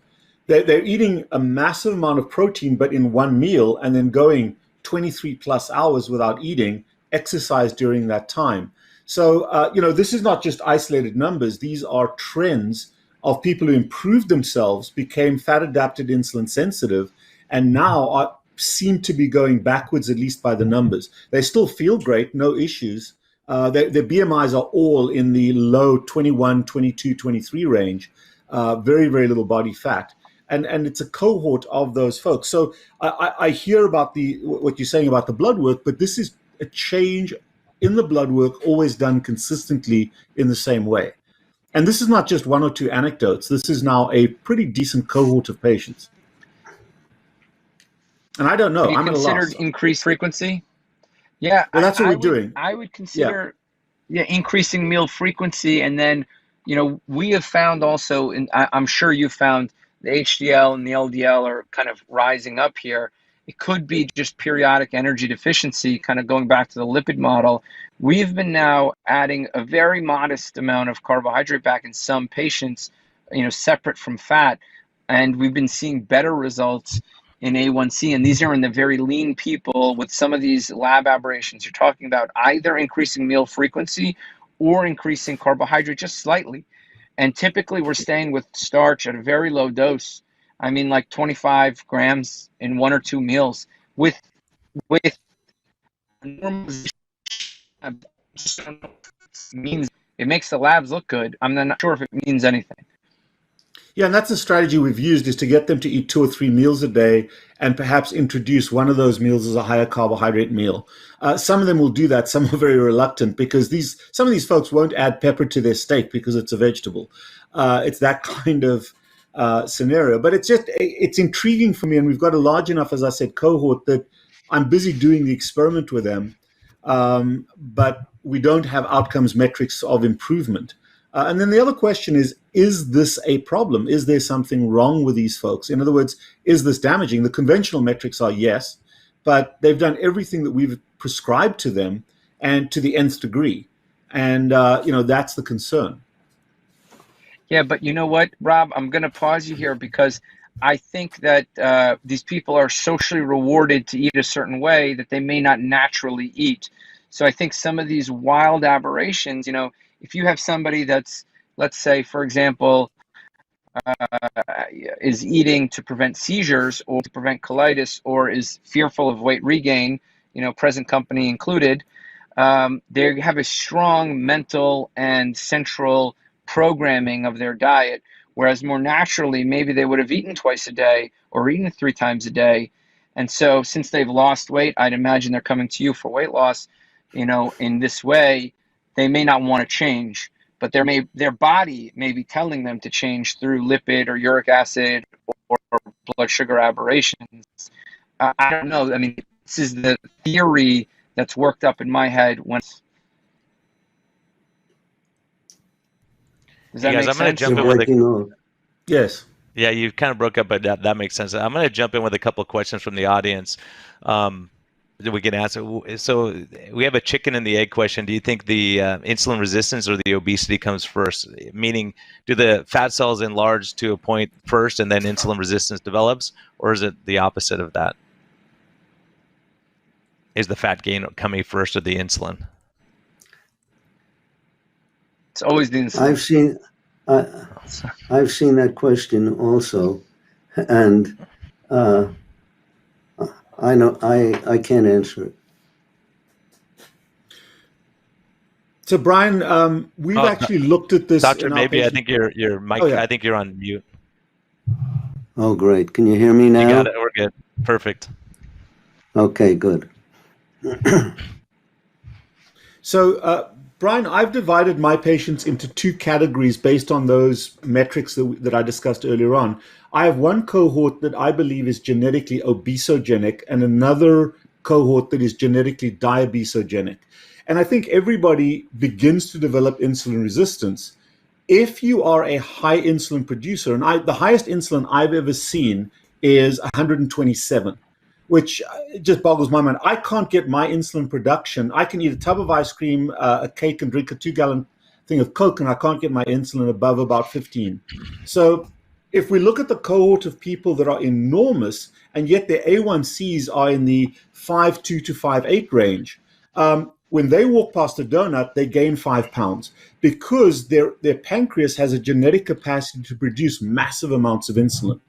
They're eating a massive amount of protein, but in one meal, and then going 23 plus hours without eating, exercise during that time. So, this is not just isolated numbers. These are trends of people who improved themselves, became fat adapted, insulin sensitive, and now seem to be going backwards, at least by the numbers. They still feel great, no issues. Their BMIs are all in the low 21, 22, 23 range, very, very little body fat. And it's a cohort of those folks. So I hear about what you're saying about the blood work, but this is a change in the blood work, always done consistently in the same way. And this is not just one or two anecdotes. This is now a pretty decent cohort of patients. And I don't know. Have you I'm at a loss. considered increased frequency? Yeah, Well, that's what we're doing. I would consider increasing meal frequency, and then we have found also, and I'm sure you've found the HDL and the LDL are kind of rising up here. It could be just periodic energy deficiency, kind of going back to the lipid model. We've been now adding a very modest amount of carbohydrate back in some patients, separate from fat, and we've been seeing better results in A1c, and these are in the very lean people with some of these lab aberrations. You're talking about either increasing meal frequency or increasing carbohydrate just slightly. And typically we're staying with starch at a very low dose. I mean, like 25 grams in 1 or 2 meals with normalization. Means it makes the labs look good. I'm not sure if it means anything. Yeah, and that's a strategy we've used, is to get them to eat 2 or 3 meals a day and perhaps introduce one of those meals as a higher carbohydrate meal. Some of them will do that. Some are very reluctant because some of these folks won't add pepper to their steak because it's a vegetable. It's that kind of scenario. But it's intriguing for me, and we've got a large enough, as I said, cohort that I'm busy doing the experiment with them, but we don't have outcomes metrics of improvement. And then the other question is this a problem? Is there something wrong with these folks? In other words, is this damaging? The conventional metrics are yes, but they've done everything that we've prescribed to them, and to the nth degree. And, that's the concern. Yeah, but you know what, Rob? I'm going to pause you here because I think that these people are socially rewarded to eat a certain way that they may not naturally eat. So I think some of these wild aberrations, if you have somebody that's, let's say, for example, is eating to prevent seizures or to prevent colitis, or is fearful of weight regain, present company included, they have a strong mental and central programming of their diet, whereas more naturally, maybe they would have eaten twice a day or eaten 3 times a day. And so since they've lost weight, I'd imagine they're coming to you for weight loss, in this way. They may not want to change, but their body may be telling them to change through lipid or uric acid or blood sugar aberrations. I don't know. I mean, this is the theory that's worked up in my head. Does that make I'm going to sense? jump in with Yes. Yeah, you kind of broke up, but that makes sense. I'm going to jump in with a couple of questions from the audience. we can answer. So we have a chicken and the egg question. Do you think the insulin resistance or the obesity comes first? Meaning, do the fat cells enlarge to a point first and then insulin resistance develops? Or is it the opposite of that? Is the fat gain coming first or the insulin? It's always the insulin. I've seen that question also, and I know I can't answer it. So Brian, we've actually looked at this. Doctor, maybe I think your mic. I think you're on mute. Oh, great! Can you hear me now? You got it. We're good. Perfect. Okay, good. So, Brian, I've divided my patients into two categories based on those metrics that I discussed earlier on. I have one cohort that I believe is genetically obesogenic and another cohort that is genetically diabesogenic. And I think everybody begins to develop insulin resistance. If you are a high insulin producer, and the highest insulin I've ever seen is 127, which just boggles my mind. I can't get my insulin production. I can eat a tub of ice cream, a cake, and drink a 2-gallon thing of Coke, and I can't get my insulin above about 15. So if we look at the cohort of people that are enormous, and yet their A1Cs are in the 5.2 to 5.8 range, when they walk past a donut, they gain 5 pounds because their pancreas has a genetic capacity to produce massive amounts of insulin.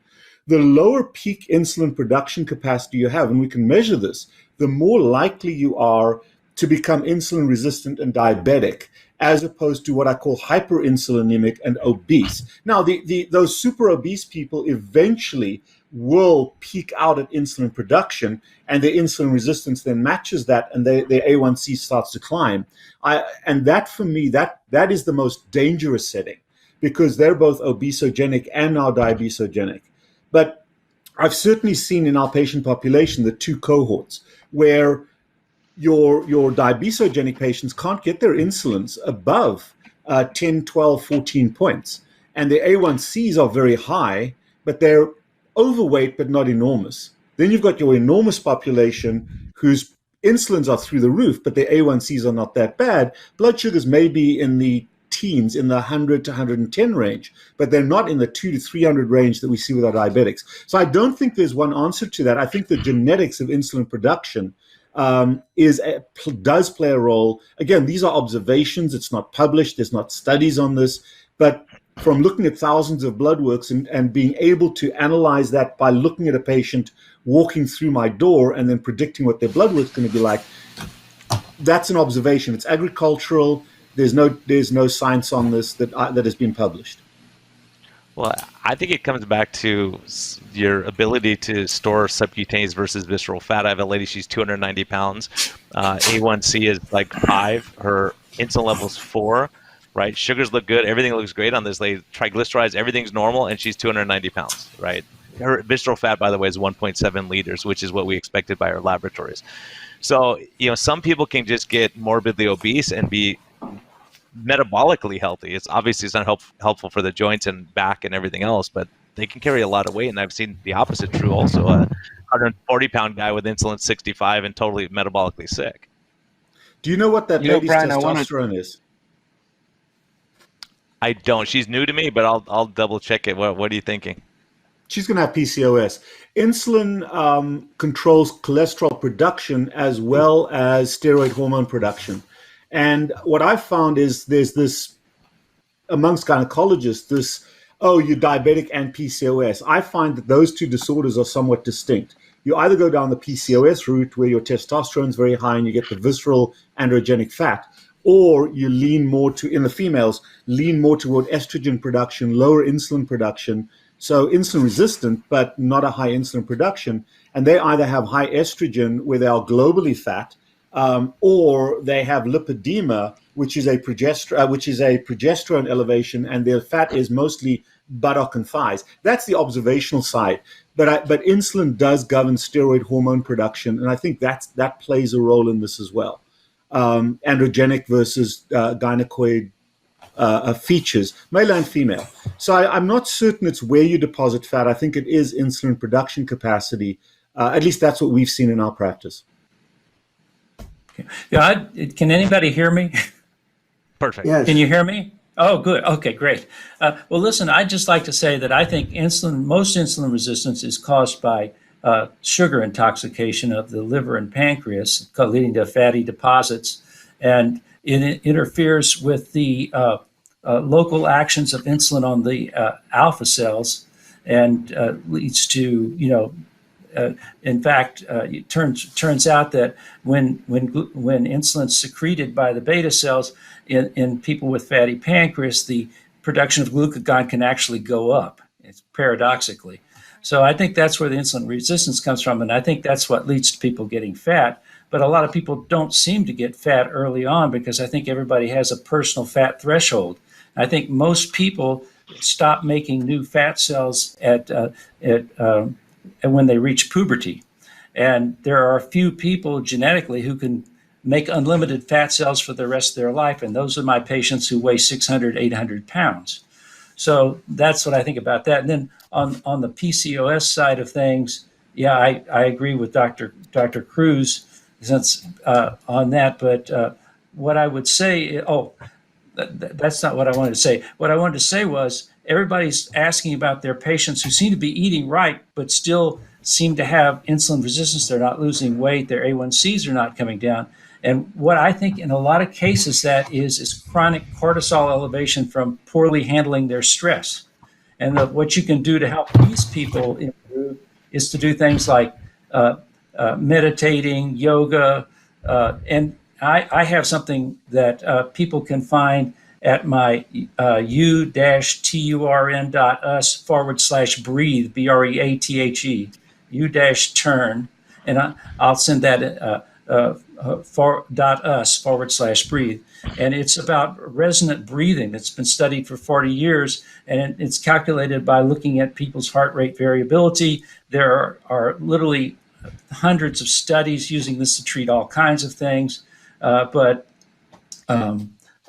The lower peak insulin production capacity you have, and we can measure this, the more likely you are to become insulin resistant and diabetic, as opposed to what I call hyperinsulinemic and obese. Now, those super obese people eventually will peak out at insulin production, and their insulin resistance then matches that, and their A1C starts to climb. And that, for me, that is the most dangerous setting, because they're both obesogenic and now diabesogenic. But I've certainly seen in our patient population the two cohorts where your diabesogenic patients can't get their insulins above 10, 12, 14 points. And their A1Cs are very high, but they're overweight but not enormous. Then you've got your enormous population whose insulins are through the roof, but their A1Cs are not that bad. Blood sugars may be in the teens, in the 100 to 110 range, but they're not in the 200 to 300 range that we see with our diabetics. So I don't think there's one answer to that. I think the genetics of insulin production does play a role. Again, these are observations. It's not published. There's not studies on this. But from looking at thousands of blood works and being able to analyze that by looking at a patient walking through my door and then predicting what their blood work's going to be like, that's an observation. It's agricultural. There's no science on this that has been published. Well, I think it comes back to your ability to store subcutaneous versus visceral fat. I have a lady, she's 290 pounds. A1C is like 5. Her insulin level is 4, right? Sugars look good. Everything looks great on this lady. Triglycerides, everything's normal, and she's 290 pounds, right? Her visceral fat, by the way, is 1.7 liters, which is what we expected by our laboratories. So, some people can just get morbidly obese and be metabolically healthy. It's not helpful for the joints and back and everything else, but they can carry a lot of weight. And I've seen the opposite true also. A 140-pound guy with insulin 65 and totally metabolically sick. Do you know what that lady's Brian, testosterone is? I don't. She's new to me, but I'll double check it. What are you thinking? She's going to have PCOS. Insulin controls cholesterol production as well as steroid hormone production. And what I've found is there's this, amongst gynecologists, you're diabetic and PCOS. I find that those two disorders are somewhat distinct. You either go down the PCOS route where your testosterone is very high and you get the visceral androgenic fat, or you lean more in the females, lean more toward estrogen production, lower insulin production. So insulin resistant, but not a high insulin production. And they either have high estrogen where they are globally fat, or they have lipedema, which is a progesterone elevation, and their fat is mostly buttock and thighs. That's the observational side. But insulin does govern steroid hormone production, and I think that plays a role in this as well. Androgenic versus gynecoid features, male and female. So I'm not certain it's where you deposit fat. I think it is insulin production capacity. At least that's what we've seen in our practice. Yeah, can anybody hear me? Perfect. Yes. Can you hear me? Oh, good. Okay, great. Well, listen, I'd just like to say that I think most insulin resistance is caused by sugar intoxication of the liver and pancreas, leading to fatty deposits, and it interferes with the local actions of insulin on the alpha cells, and leads to, in fact, it turns out that when insulin's secreted by the beta cells in people with fatty pancreas, the production of glucagon can actually go up. It's paradoxically. So I think that's where the insulin resistance comes from, and I think that's what leads to people getting fat. But a lot of people don't seem to get fat early on because I think everybody has a personal fat threshold. I think most people stop making new fat cells when they reach puberty. And there are a few people genetically who can make unlimited fat cells for the rest of their life. And those are my patients who weigh 600, 800 pounds. So that's what I think about that. And then on the PCOS side of things, yeah, I agree with Dr. Cruz on that. But what I would say, that's not what I wanted to say. What I wanted to say was everybody's asking about their patients who seem to be eating right, but still seem to have insulin resistance. They're not losing weight. Their A1Cs are not coming down. And what I think in a lot of cases that is chronic cortisol elevation from poorly handling their stress. And what you can do to help these people improve is to do things like meditating, yoga, and I have something that people can find at my u-turn.us/breathe, BREATHE, u-turn, and I'll send that .us/breathe. And it's about resonant breathing that's been studied for 40 years, and it's calculated by looking at people's heart rate variability. There are literally hundreds of studies using this to treat all kinds of things. But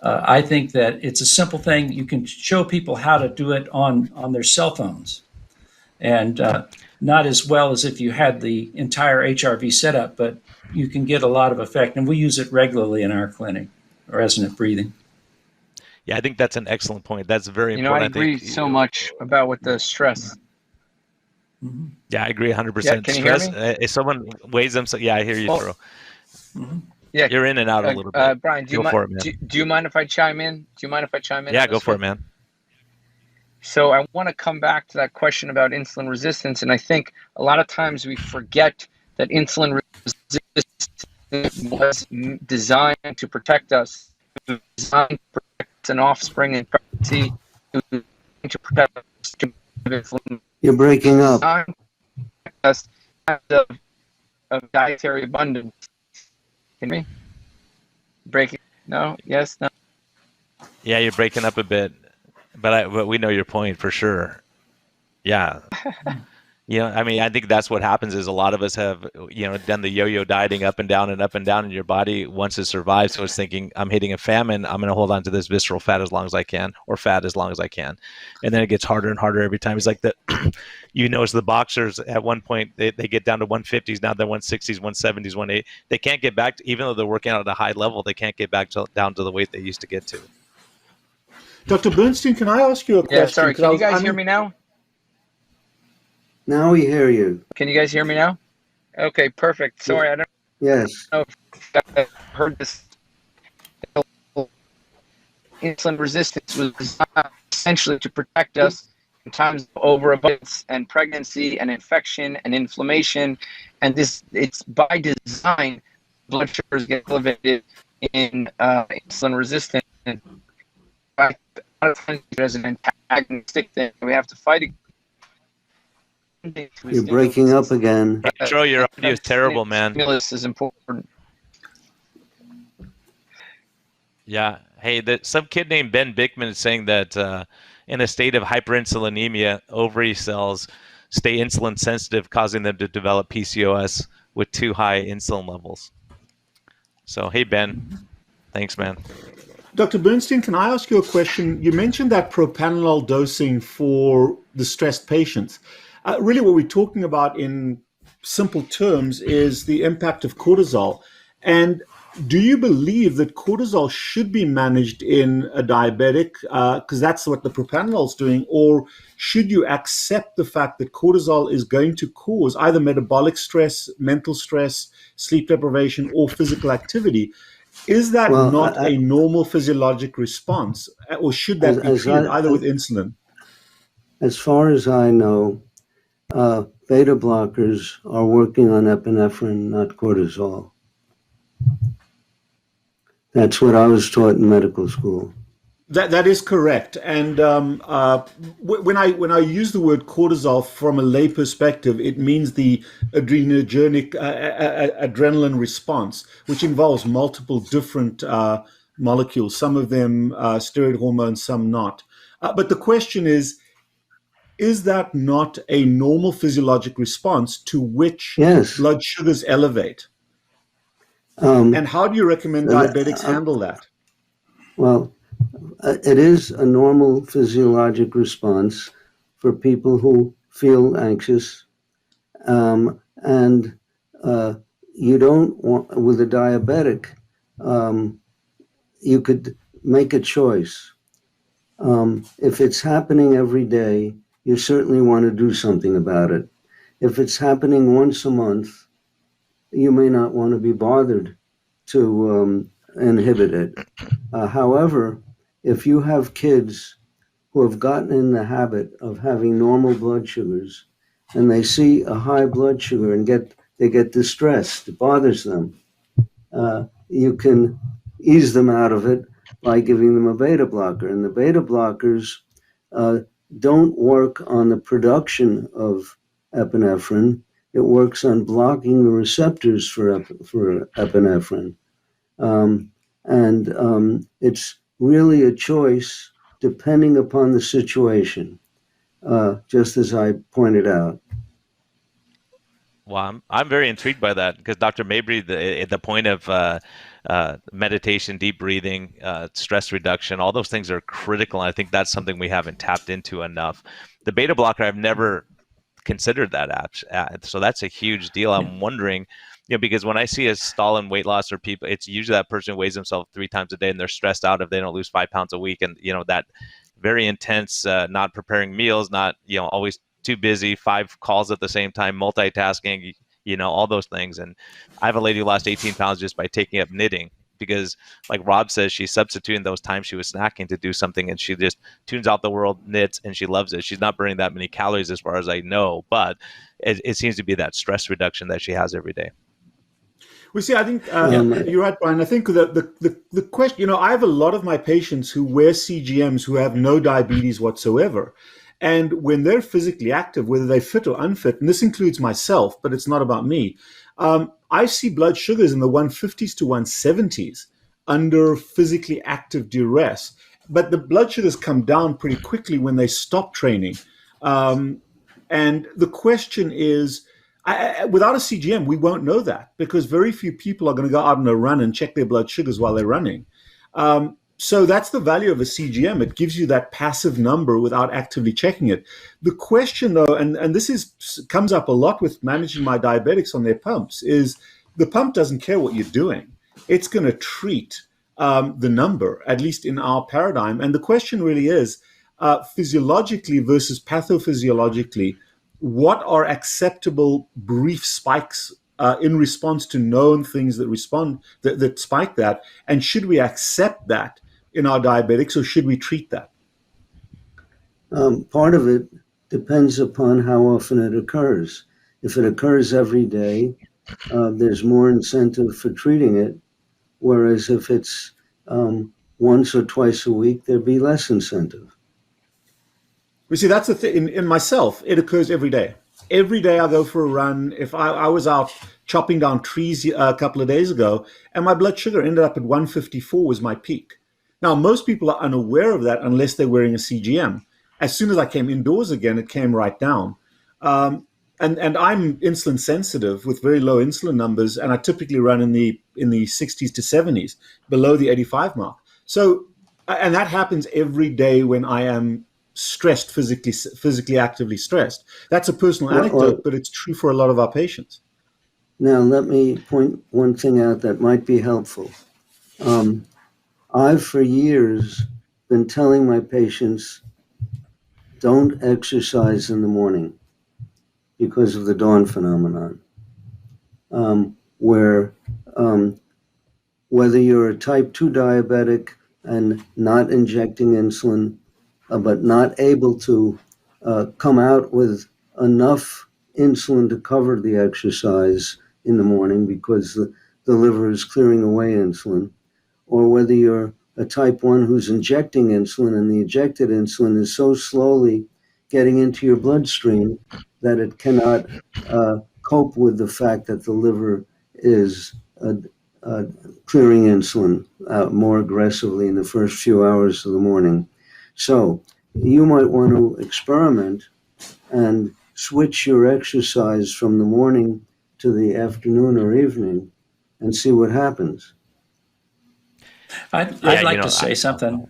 I think that it's a simple thing. You can show people how to do it on their cell phones, and not as well as if you had the entire HRV setup, but you can get a lot of effect. And we use it regularly in our clinic, resonant breathing. Yeah, I think that's an excellent point. That's very important. I agree so much about with the stress. Mm-hmm. Yeah, I agree 100%. Yeah, can you Stress, hear me? if someone weighs them, yeah, I hear you, Tro. Mm-hmm. Yeah, you're in and out a little bit. Brian, do you mind if I chime in? Yeah, go for it, man. So I want to come back to that question about insulin resistance, and I think a lot of times we forget that insulin resistance was designed to protect us, designed to protect an offspring in pregnancy, to protect us from insulin. You're breaking up. Designed to protect us of dietary abundance. Can you hear me? Breaking? No? Yes? No? Yeah, you're breaking up a bit, but we know your point for sure. Yeah. I mean, I think that's what happens is a lot of us have, done the yo-yo dieting up and down in your body once it survives. So it's thinking, I'm hitting a famine. I'm going to hold on to this visceral fat as long as I can, or fat as long as I can. And then it gets harder and harder every time. It's like notice the boxers at one point, they get down to 150s. Now they're 160s, 170s, 180. They can't get back to, even though they're working out at a high level, they can't get back down to the weight they used to get to. Dr. Bernstein, can I ask you a question? Yeah, sorry. Can you guys hear me now? Now we hear you. Can you guys hear me now? Okay, perfect. Sorry, I don't Yes. know if I heard this. Insulin resistance was designed essentially to protect us in times of overabundance and pregnancy and infection and inflammation. And it's by design, blood sugars get elevated in insulin resistant. And a lot of times as an antagonistic thing, we have to fight against. You're breaking up again. Tro, your audio is terrible, man. Stimulus is important. Yeah. Hey, some kid named Ben Bickman is saying that in a state of hyperinsulinemia, ovary cells stay insulin sensitive, causing them to develop PCOS with too high insulin levels. So, hey, Ben. Thanks, man. Dr. Bernstein, can I ask you a question? You mentioned that propranolol dosing for the stressed patients. Really what we're talking about in simple terms is the impact of cortisol. And Do you believe that cortisol should be managed in a diabetic, because that's what the propranolol is doing, or should you accept the fact that cortisol is going to cause either metabolic stress, mental stress, sleep deprivation, or physical activity? Is that not a normal physiologic response, or should that be treated either with insulin? As far as I know, beta blockers are working on epinephrine, not cortisol. That's what I was taught in medical school. That is correct. And when I use the word cortisol from a lay perspective, it means the adrenergic adrenaline response, which involves multiple different molecules. Some of them steroid hormones, some not. But the question is that not a normal physiologic response to which blood sugars elevate? And how do you recommend diabetics handle that? Well, it is a normal physiologic response for people who feel anxious. And you don't want, with a diabetic, you could make a choice. If it's happening every day, you certainly want to do something about it. If it's happening once a month, you may not want to be bothered to inhibit it. However, if you have kids who have gotten in the habit of having normal blood sugars and they see a high blood sugar and they get distressed, it bothers them, you can ease them out of it by giving them a beta blocker. And the beta blockers don't work on the production of epinephrine. It works on blocking the receptors for epinephrine. It's really a choice depending upon the situation, just as I pointed out. Well, I'm very intrigued by that because Dr. Mabry, the point of meditation, deep breathing, stress reduction, all those things are critical. And I think that's something we haven't tapped into enough. The beta blocker, I've never considered that so that's a huge deal. I'm wondering, because when I see a stall in weight loss or people, it's usually that person who weighs themselves 3 times a day and they're stressed out if they don't lose 5 pounds a week, and that very intense, not preparing meals, not always too busy, 5 calls at the same time, multitasking, all those things. And I have a lady who lost 18 pounds just by taking up knitting, because like Rob says, she's substituting those times she was snacking to do something, and she just tunes out the world, knits, and she loves it. She's not burning that many calories as far as I know, but it seems to be that stress reduction that she has every day. Well, see, I think you're right, Brian. I think the question, I have a lot of my patients who wear CGMs who have no diabetes whatsoever. And when they're physically active, whether they're fit or unfit, and this includes myself, but it's not about me, I see blood sugars in the 150s to 170s under physically active duress. But the blood sugars come down pretty quickly when they stop training. And the question is, without a CGM, we won't know that, because very few people are going to go out on a run and check their blood sugars while they're running. So that's the value of a CGM. It gives you that passive number without actively checking it. The question, though, and this comes up a lot with managing my diabetics on their pumps, is the pump doesn't care what you're doing. It's going to treat the number, at least in our paradigm. And the question really is, physiologically versus pathophysiologically, what are acceptable brief spikes in response to known things that spike that? And should we accept that in our diabetics, or should we treat that? Part of it depends upon how often it occurs. If it occurs every day, there's more incentive for treating it, whereas if it's once or twice a week, there'd be less incentive. We see that's the thing. In myself, it occurs every day. Every day I go for a run. If I was out chopping down trees a couple of days ago, and my blood sugar ended up at 154 was my peak. Now, most people are unaware of that unless they're wearing a CGM. As soon as I came indoors again, it came right down. And I'm insulin sensitive with very low insulin numbers, and I typically run in the 60s to 70s, below the 85 mark. So, and that happens every day when I am stressed, physically actively stressed. That's a personal anecdote, but it's true for a lot of our patients. Now, let me point one thing out that might be helpful. I've for years been telling my patients, don't exercise in the morning because of the dawn phenomenon, where whether you're a type 2 diabetic and not injecting insulin, but not able to come out with enough insulin to cover the exercise in the morning because the liver is clearing away insulin, or whether you're a type 1 who's injecting insulin and the injected insulin is so slowly getting into your bloodstream that it cannot cope with the fact that the liver is clearing insulin more aggressively in the first few hours of the morning. So you might want to experiment and switch your exercise from the morning to the afternoon or evening and see what happens. I'd like to say something.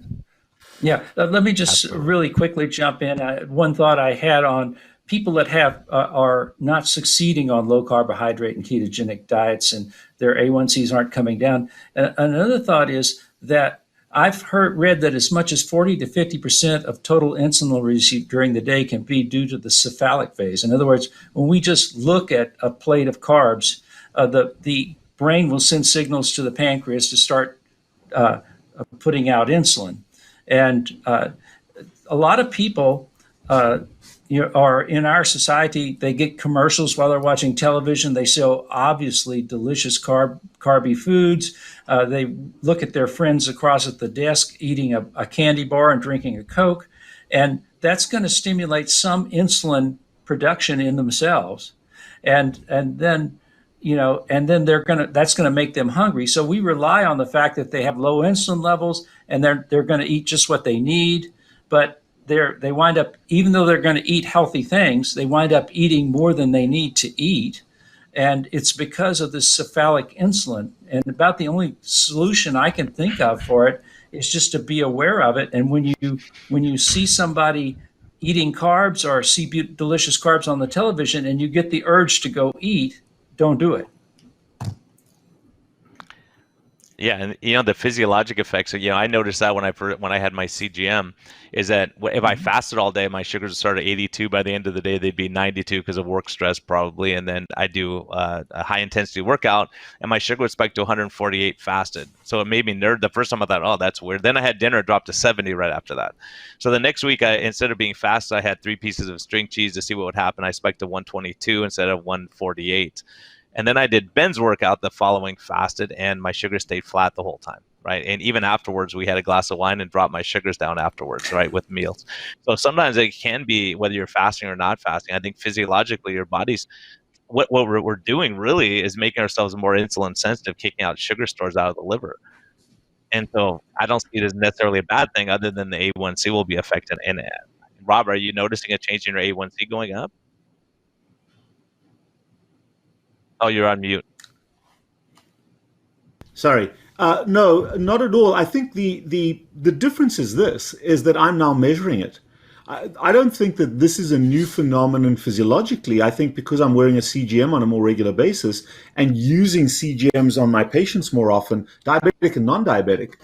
Yeah, let me just really quickly jump in. One thought I had on people that are not succeeding on low carbohydrate and ketogenic diets, and their A1Cs aren't coming down. And another thought is that I've read that as much as 40 to 50% of total insulin receipt during the day can be due to the cephalic phase. In other words, when we just look at a plate of carbs, the brain will send signals to the pancreas to start putting out insulin. And a lot of people are in our society, they get commercials while they're watching television. They sell obviously delicious carby foods. They look at their friends across at the desk eating a candy bar and drinking a Coke. And that's going to stimulate some insulin production in themselves. And then that's going to make them hungry. So we rely on the fact that they have low insulin levels and they're going to eat just what they need. But they wind up, even though they're going to eat healthy things, they wind up eating more than they need to eat. And it's because of this cephalic insulin. And about the only solution I can think of for it is just to be aware of it. And when you see somebody eating carbs or see delicious carbs on the television and you get the urge to go eat, don't do it. Yeah, and the physiologic effects. I noticed that when I had my CGM, is that if I fasted all day, my sugars would start at 82. By the end of the day, they'd be 92 because of work stress probably. And then I do a high intensity workout, and my sugar would spike to 148 fasted. So it made me nerd. The first time I thought, oh, that's weird. Then I had dinner, dropped to 70 right after that. So the next week, instead of being fasted, I had 3 pieces of string cheese to see what would happen. I spiked to 122 instead of 148. And then I did Ben's workout the following fasted, and my sugar stayed flat the whole time, right? And even afterwards, we had a glass of wine and dropped my sugars down afterwards, right, with meals. So sometimes it can be whether you're fasting or not fasting. I think physiologically, your body's what we're doing really is making ourselves more insulin sensitive, kicking out sugar stores out of the liver. And so I don't see it as necessarily a bad thing, other than the A1C will be affected. And Rob, are you noticing a change in your A1C going up? Oh, you're on mute. Sorry. No, not at all. I think the difference is that I'm now measuring it. I don't think that this is a new phenomenon physiologically. I think because I'm wearing a CGM on a more regular basis and using CGMs on my patients more often, diabetic and non-diabetic,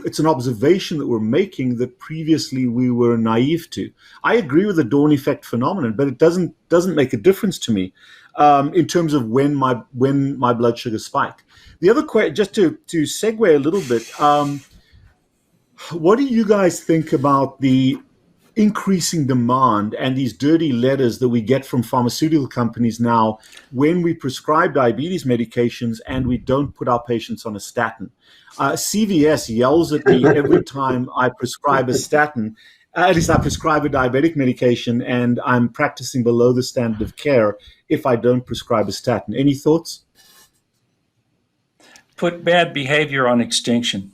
it's an observation that we're making that previously we were naive to. I agree with the dawn effect phenomenon, but it doesn't make a difference to me in terms of when my blood sugar spike. The other question, just to segue a little bit, what do you guys think about the increasing demand and these dirty letters that we get from pharmaceutical companies now when we prescribe diabetes medications and we don't put our patients on a statin? CVS yells at me every time I prescribe a statin. At least I prescribe a diabetic medication, and I'm practicing below the standard of care if I don't prescribe a statin. Any thoughts? Put bad behavior on extinction.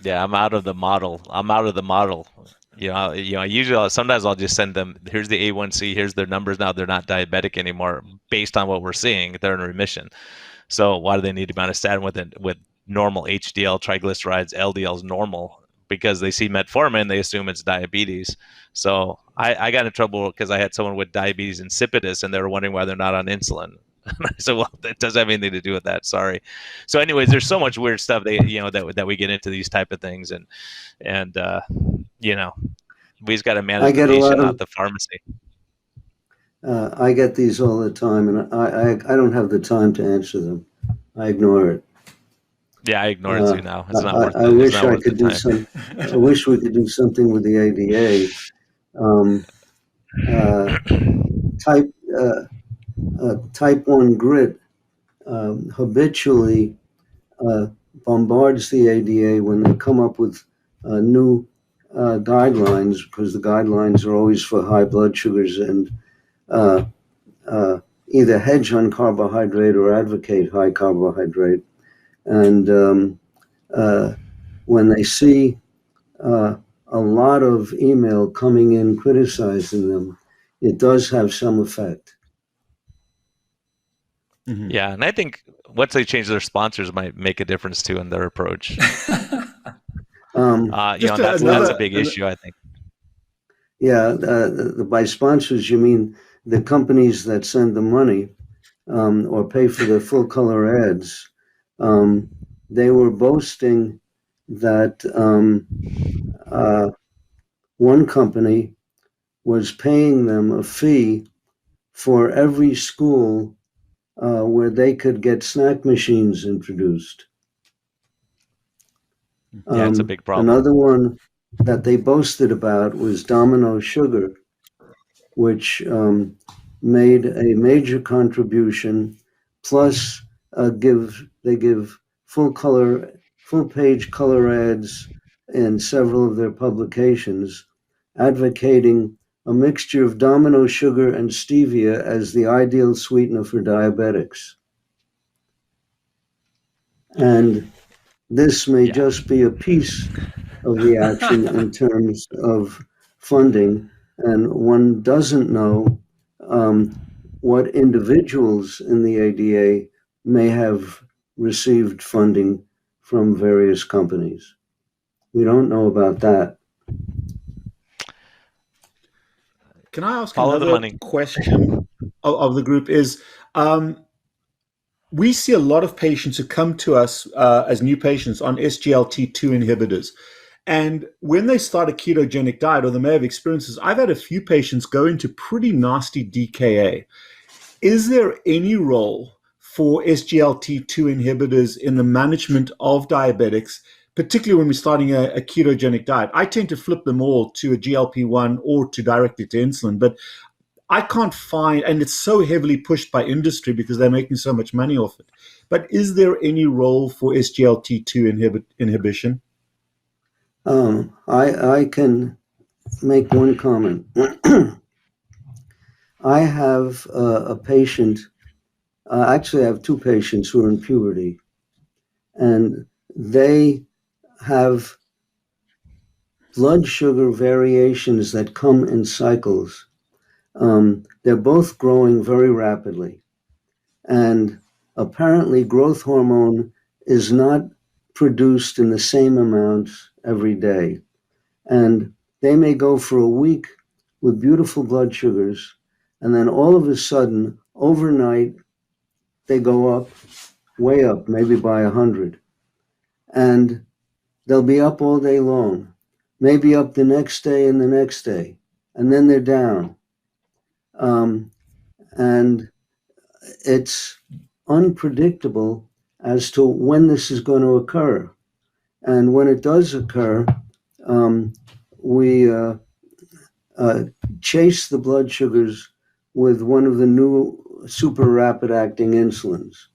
Yeah, I'm out of the model. Usually sometimes I'll just send them, here's the A1C, here's their numbers now. They're not diabetic anymore. Based on what we're seeing, they're in remission. So why do they need to be on a statin with normal HDL, triglycerides, LDLs normal? because they see metformin, they assume it's diabetes. So I got in trouble because I had someone with diabetes insipidus, and they were wondering why they're not on insulin. And I said, well, that doesn't have anything to do with that. Sorry. So, anyways, there's so much weird stuff that we get into these type of things, and we just got to manage the patient, not the pharmacy. I get these all the time, and I don't have the time to answer them. I ignore it. Yeah, I ignore it too now. It's not worth it. I wish I could do some. I wish we could do something with the ADA. Type 1 grit habitually bombards the ADA when they come up with new guidelines, because the guidelines are always for high blood sugars and either hedge on carbohydrate or advocate high carbohydrate. And when they see a lot of email coming in criticizing them, it does have some effect. Mm-hmm. Yeah, and I think once they change their sponsors might make a difference too in their approach. That's a big issue, I think. Yeah, by sponsors, you mean the companies that send the money or pay for the full color ads. They were boasting that one company was paying them a fee for every school where they could get snack machines introduced. Yeah, it's a big problem. Another one that they boasted about was Domino Sugar, which made a major contribution. Plus, they give full page color ads in several of their publications, advocating a mixture of Domino sugar and stevia as the ideal sweetener for diabetics. And this may just be a piece of the action in terms of funding, and one doesn't know what individuals in the ADA may have received funding from various companies. We don't know about that. Can I ask another question of the group? Is we see a lot of patients who come to us as new patients on SGLT2 inhibitors. And when they start a ketogenic diet, or they may have experiences, I've had a few patients go into pretty nasty DKA. Is there any role for SGLT2 inhibitors in the management of diabetics, particularly when we're starting a ketogenic diet? I tend to flip them all to a GLP-1 or to directly to insulin, but I can't find, and it's so heavily pushed by industry because they're making so much money off it. But is there any role for SGLT2 inhibition? I can make one comment. I have a patient, actually I have two patients who are in puberty, and they have blood sugar variations that come in cycles. They're both growing very rapidly, and apparently growth hormone is not produced in the same amounts every day. And they may go for a week with beautiful blood sugars, and then all of a sudden, overnight, they go up, way up, maybe by 100. And they'll be up all day long, maybe up the next day and the next day, and then they're down. And it's unpredictable as to when this is going to occur. And when it does occur, we chase the blood sugars with one of the new super rapid acting insulins.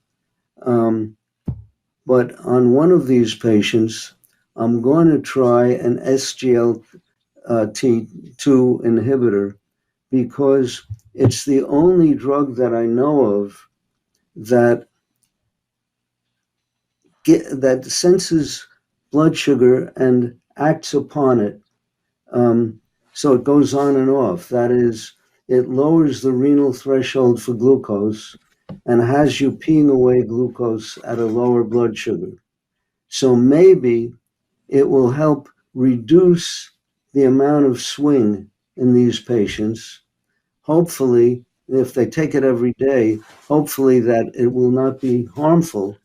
But on one of these patients, I'm going to try an SGLT2 inhibitor because it's the only drug that I know of that senses blood sugar and acts upon it. So it goes on and off. That is, it lowers the renal threshold for glucose and has you peeing away glucose at a lower blood sugar. So maybe it will help reduce the amount of swing in these patients. Hopefully, if they take it every day, hopefully that it will not be harmful.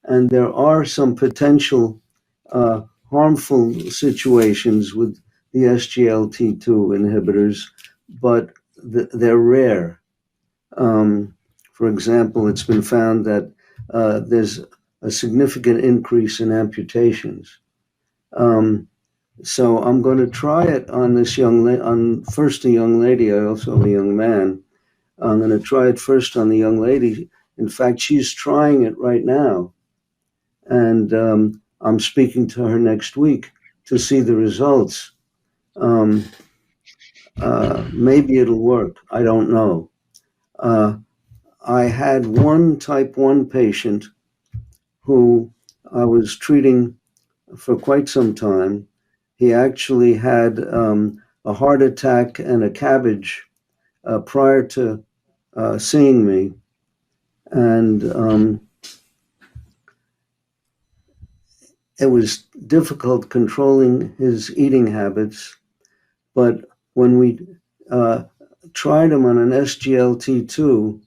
And there are some potential harmful situations with the SGLT2 inhibitors, but they're rare. For example, it's been found that there's a significant increase in amputations. So I'm going to try it on this first a young lady. I also have a young man. I'm going to try it first on the young lady. In fact, she's trying it right now. And I'm speaking to her next week to see the results. Maybe it'll work. I don't know. I had one type 1 patient who I was treating for quite some time. He actually had a heart attack and a cabbage prior to seeing me. And it was difficult controlling his eating habits. But when we tried him on an SGLT2,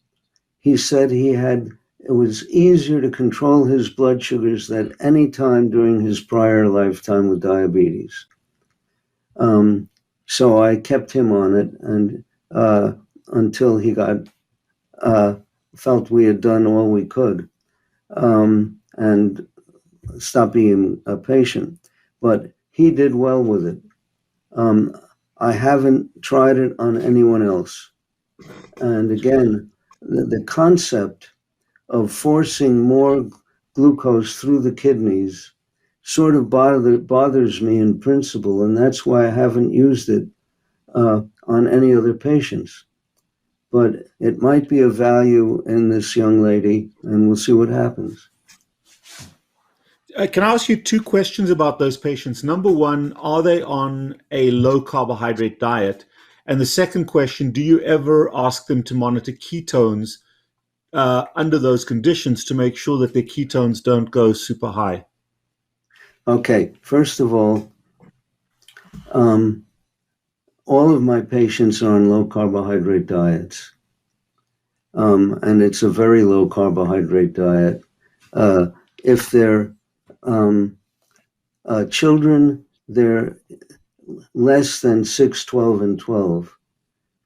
he said it was easier to control his blood sugars than any time during his prior lifetime with diabetes. So I kept him on it, and until he felt we had done all we could, and stopped being a patient. But he did well with it. I haven't tried it on anyone else. And again, the concept of forcing more glucose through the kidneys sort of bothers me in principle, and that's why I haven't used it on any other patients. But it might be of value in this young lady, and we'll see what happens. Can I ask you 2 questions about those patients? Number one, are they on a low carbohydrate diet? And the second question, do you ever ask them to monitor ketones under those conditions to make sure that their ketones don't go super high? Okay, first of all of my patients are on low carbohydrate diets. And it's a very low carbohydrate diet. If they're children, they're less than 6, 12, and 12.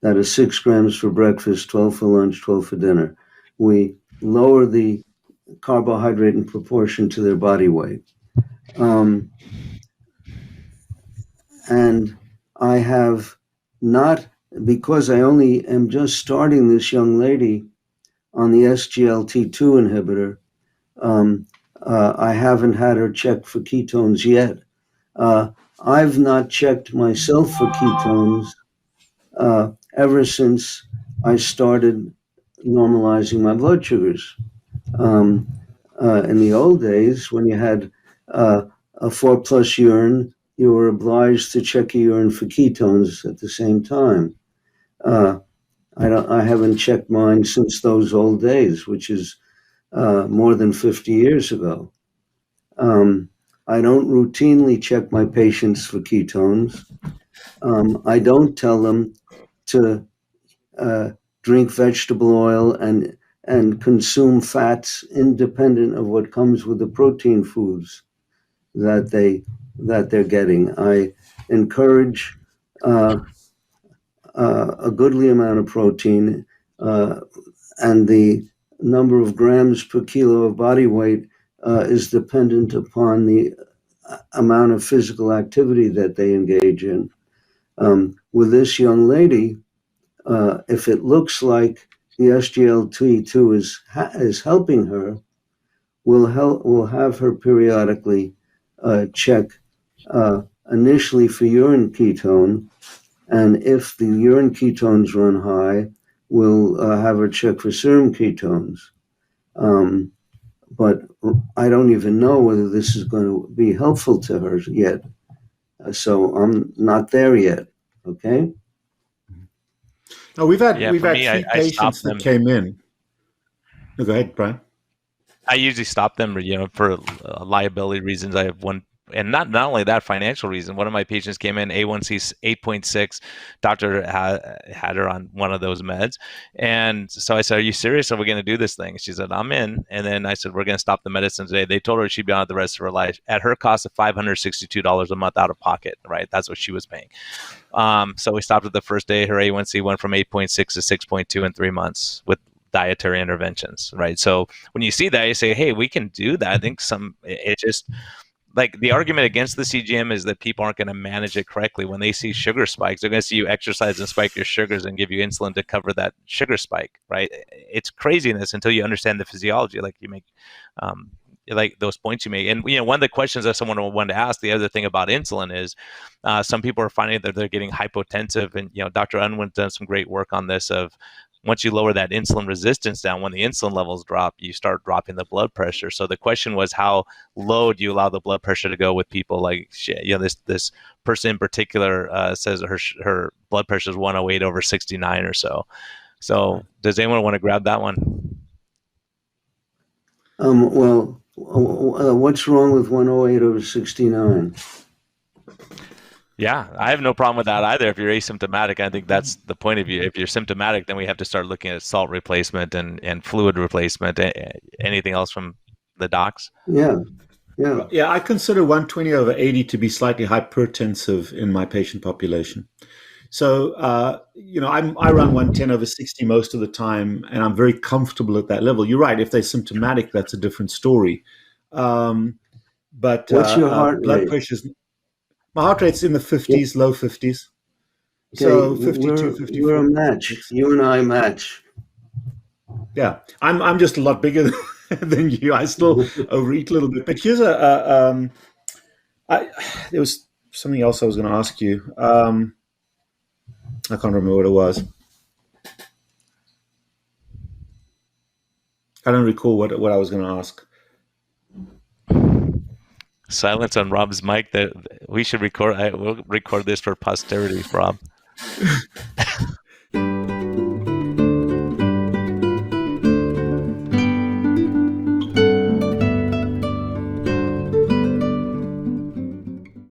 That is 6 grams for breakfast, 12 for lunch, 12 for dinner. We lower the carbohydrate in proportion to their body weight. And I have not, because I only am just starting this young lady on the SGLT2 inhibitor, I haven't had her check for ketones yet. I've not checked myself for ketones ever since I started normalizing my blood sugars. In the old days, when you had a 4+ urine, you were obliged to check your urine for ketones at the same time. I haven't checked mine since those old days, which is more than 50 years ago. I don't routinely check my patients for ketones. I don't tell them to drink vegetable oil and consume fats independent of what comes with the protein foods that they're getting. I encourage a goodly amount of protein, and the number of grams per kilo of body weight is dependent upon the amount of physical activity that they engage in. With this young lady, if it looks like the SGLT2 is helping her, we'll have her periodically check initially for urine ketone, and if the urine ketones run high, we'll have her check for serum ketones. But I don't even know whether this is going to be helpful to her yet. So I'm not there yet. Okay. Now we've had 3 I patients that came in. No, go ahead, Brian. I usually stop them, for liability reasons. I have one and not only that, financial reason. One of my patients came in, A1C 8.6. Doctor had her on one of those meds. And so I said, are you serious? Are we going to do this thing? She said, I'm in. And then I said, we're going to stop the medicine today. They told her she'd be on it the rest of her life at her cost of $562 a month out of pocket, right? That's what she was paying. So we stopped it the first day. Her A1C went from 8.6 to 6.2 in 3 months with dietary interventions, right? So when you see that, you say, hey, we can do that. I think it just, like, the argument against the CGM is that people aren't going to manage it correctly. When they see sugar spikes, they're going to see you exercise and spike your sugars and give you insulin to cover that sugar spike, right? It's craziness until you understand the physiology, like you make, like those points you make. And, one of the questions that someone wanted to ask, the other thing about insulin is some people are finding that they're getting hypotensive. And, Dr. Unwin done some great work on this of, once you lower that insulin resistance down, when the insulin levels drop, you start dropping the blood pressure. So the question was, how low do you allow the blood pressure to go with people like, this person in particular says her blood pressure is 108 over 69 or so. So does anyone want to grab that one? What's wrong with 108 over 69? Yeah, I have no problem with that either. If you're asymptomatic, I think that's the point of view. If you're symptomatic, then we have to start looking at salt replacement and fluid replacement. Anything else from the docs? Yeah. I consider 120 over 80 to be slightly hypertensive in my patient population. So, I run 110 over 60 most of the time, and I'm very comfortable at that level. You're right. If they're symptomatic, that's a different story. But what's your heart blood rate? pressure's My heart rate's in the 50s, low 50s. Okay, So 52, 54. We're a match. You and I match. Yeah, I'm just a lot bigger than you. I still overeat a little bit. But here's there was something else I was going to ask you. I can't remember what it was. I don't recall what I was going to ask. Silence on Rob's mic. That we should record. We'll record this for posterity, Rob.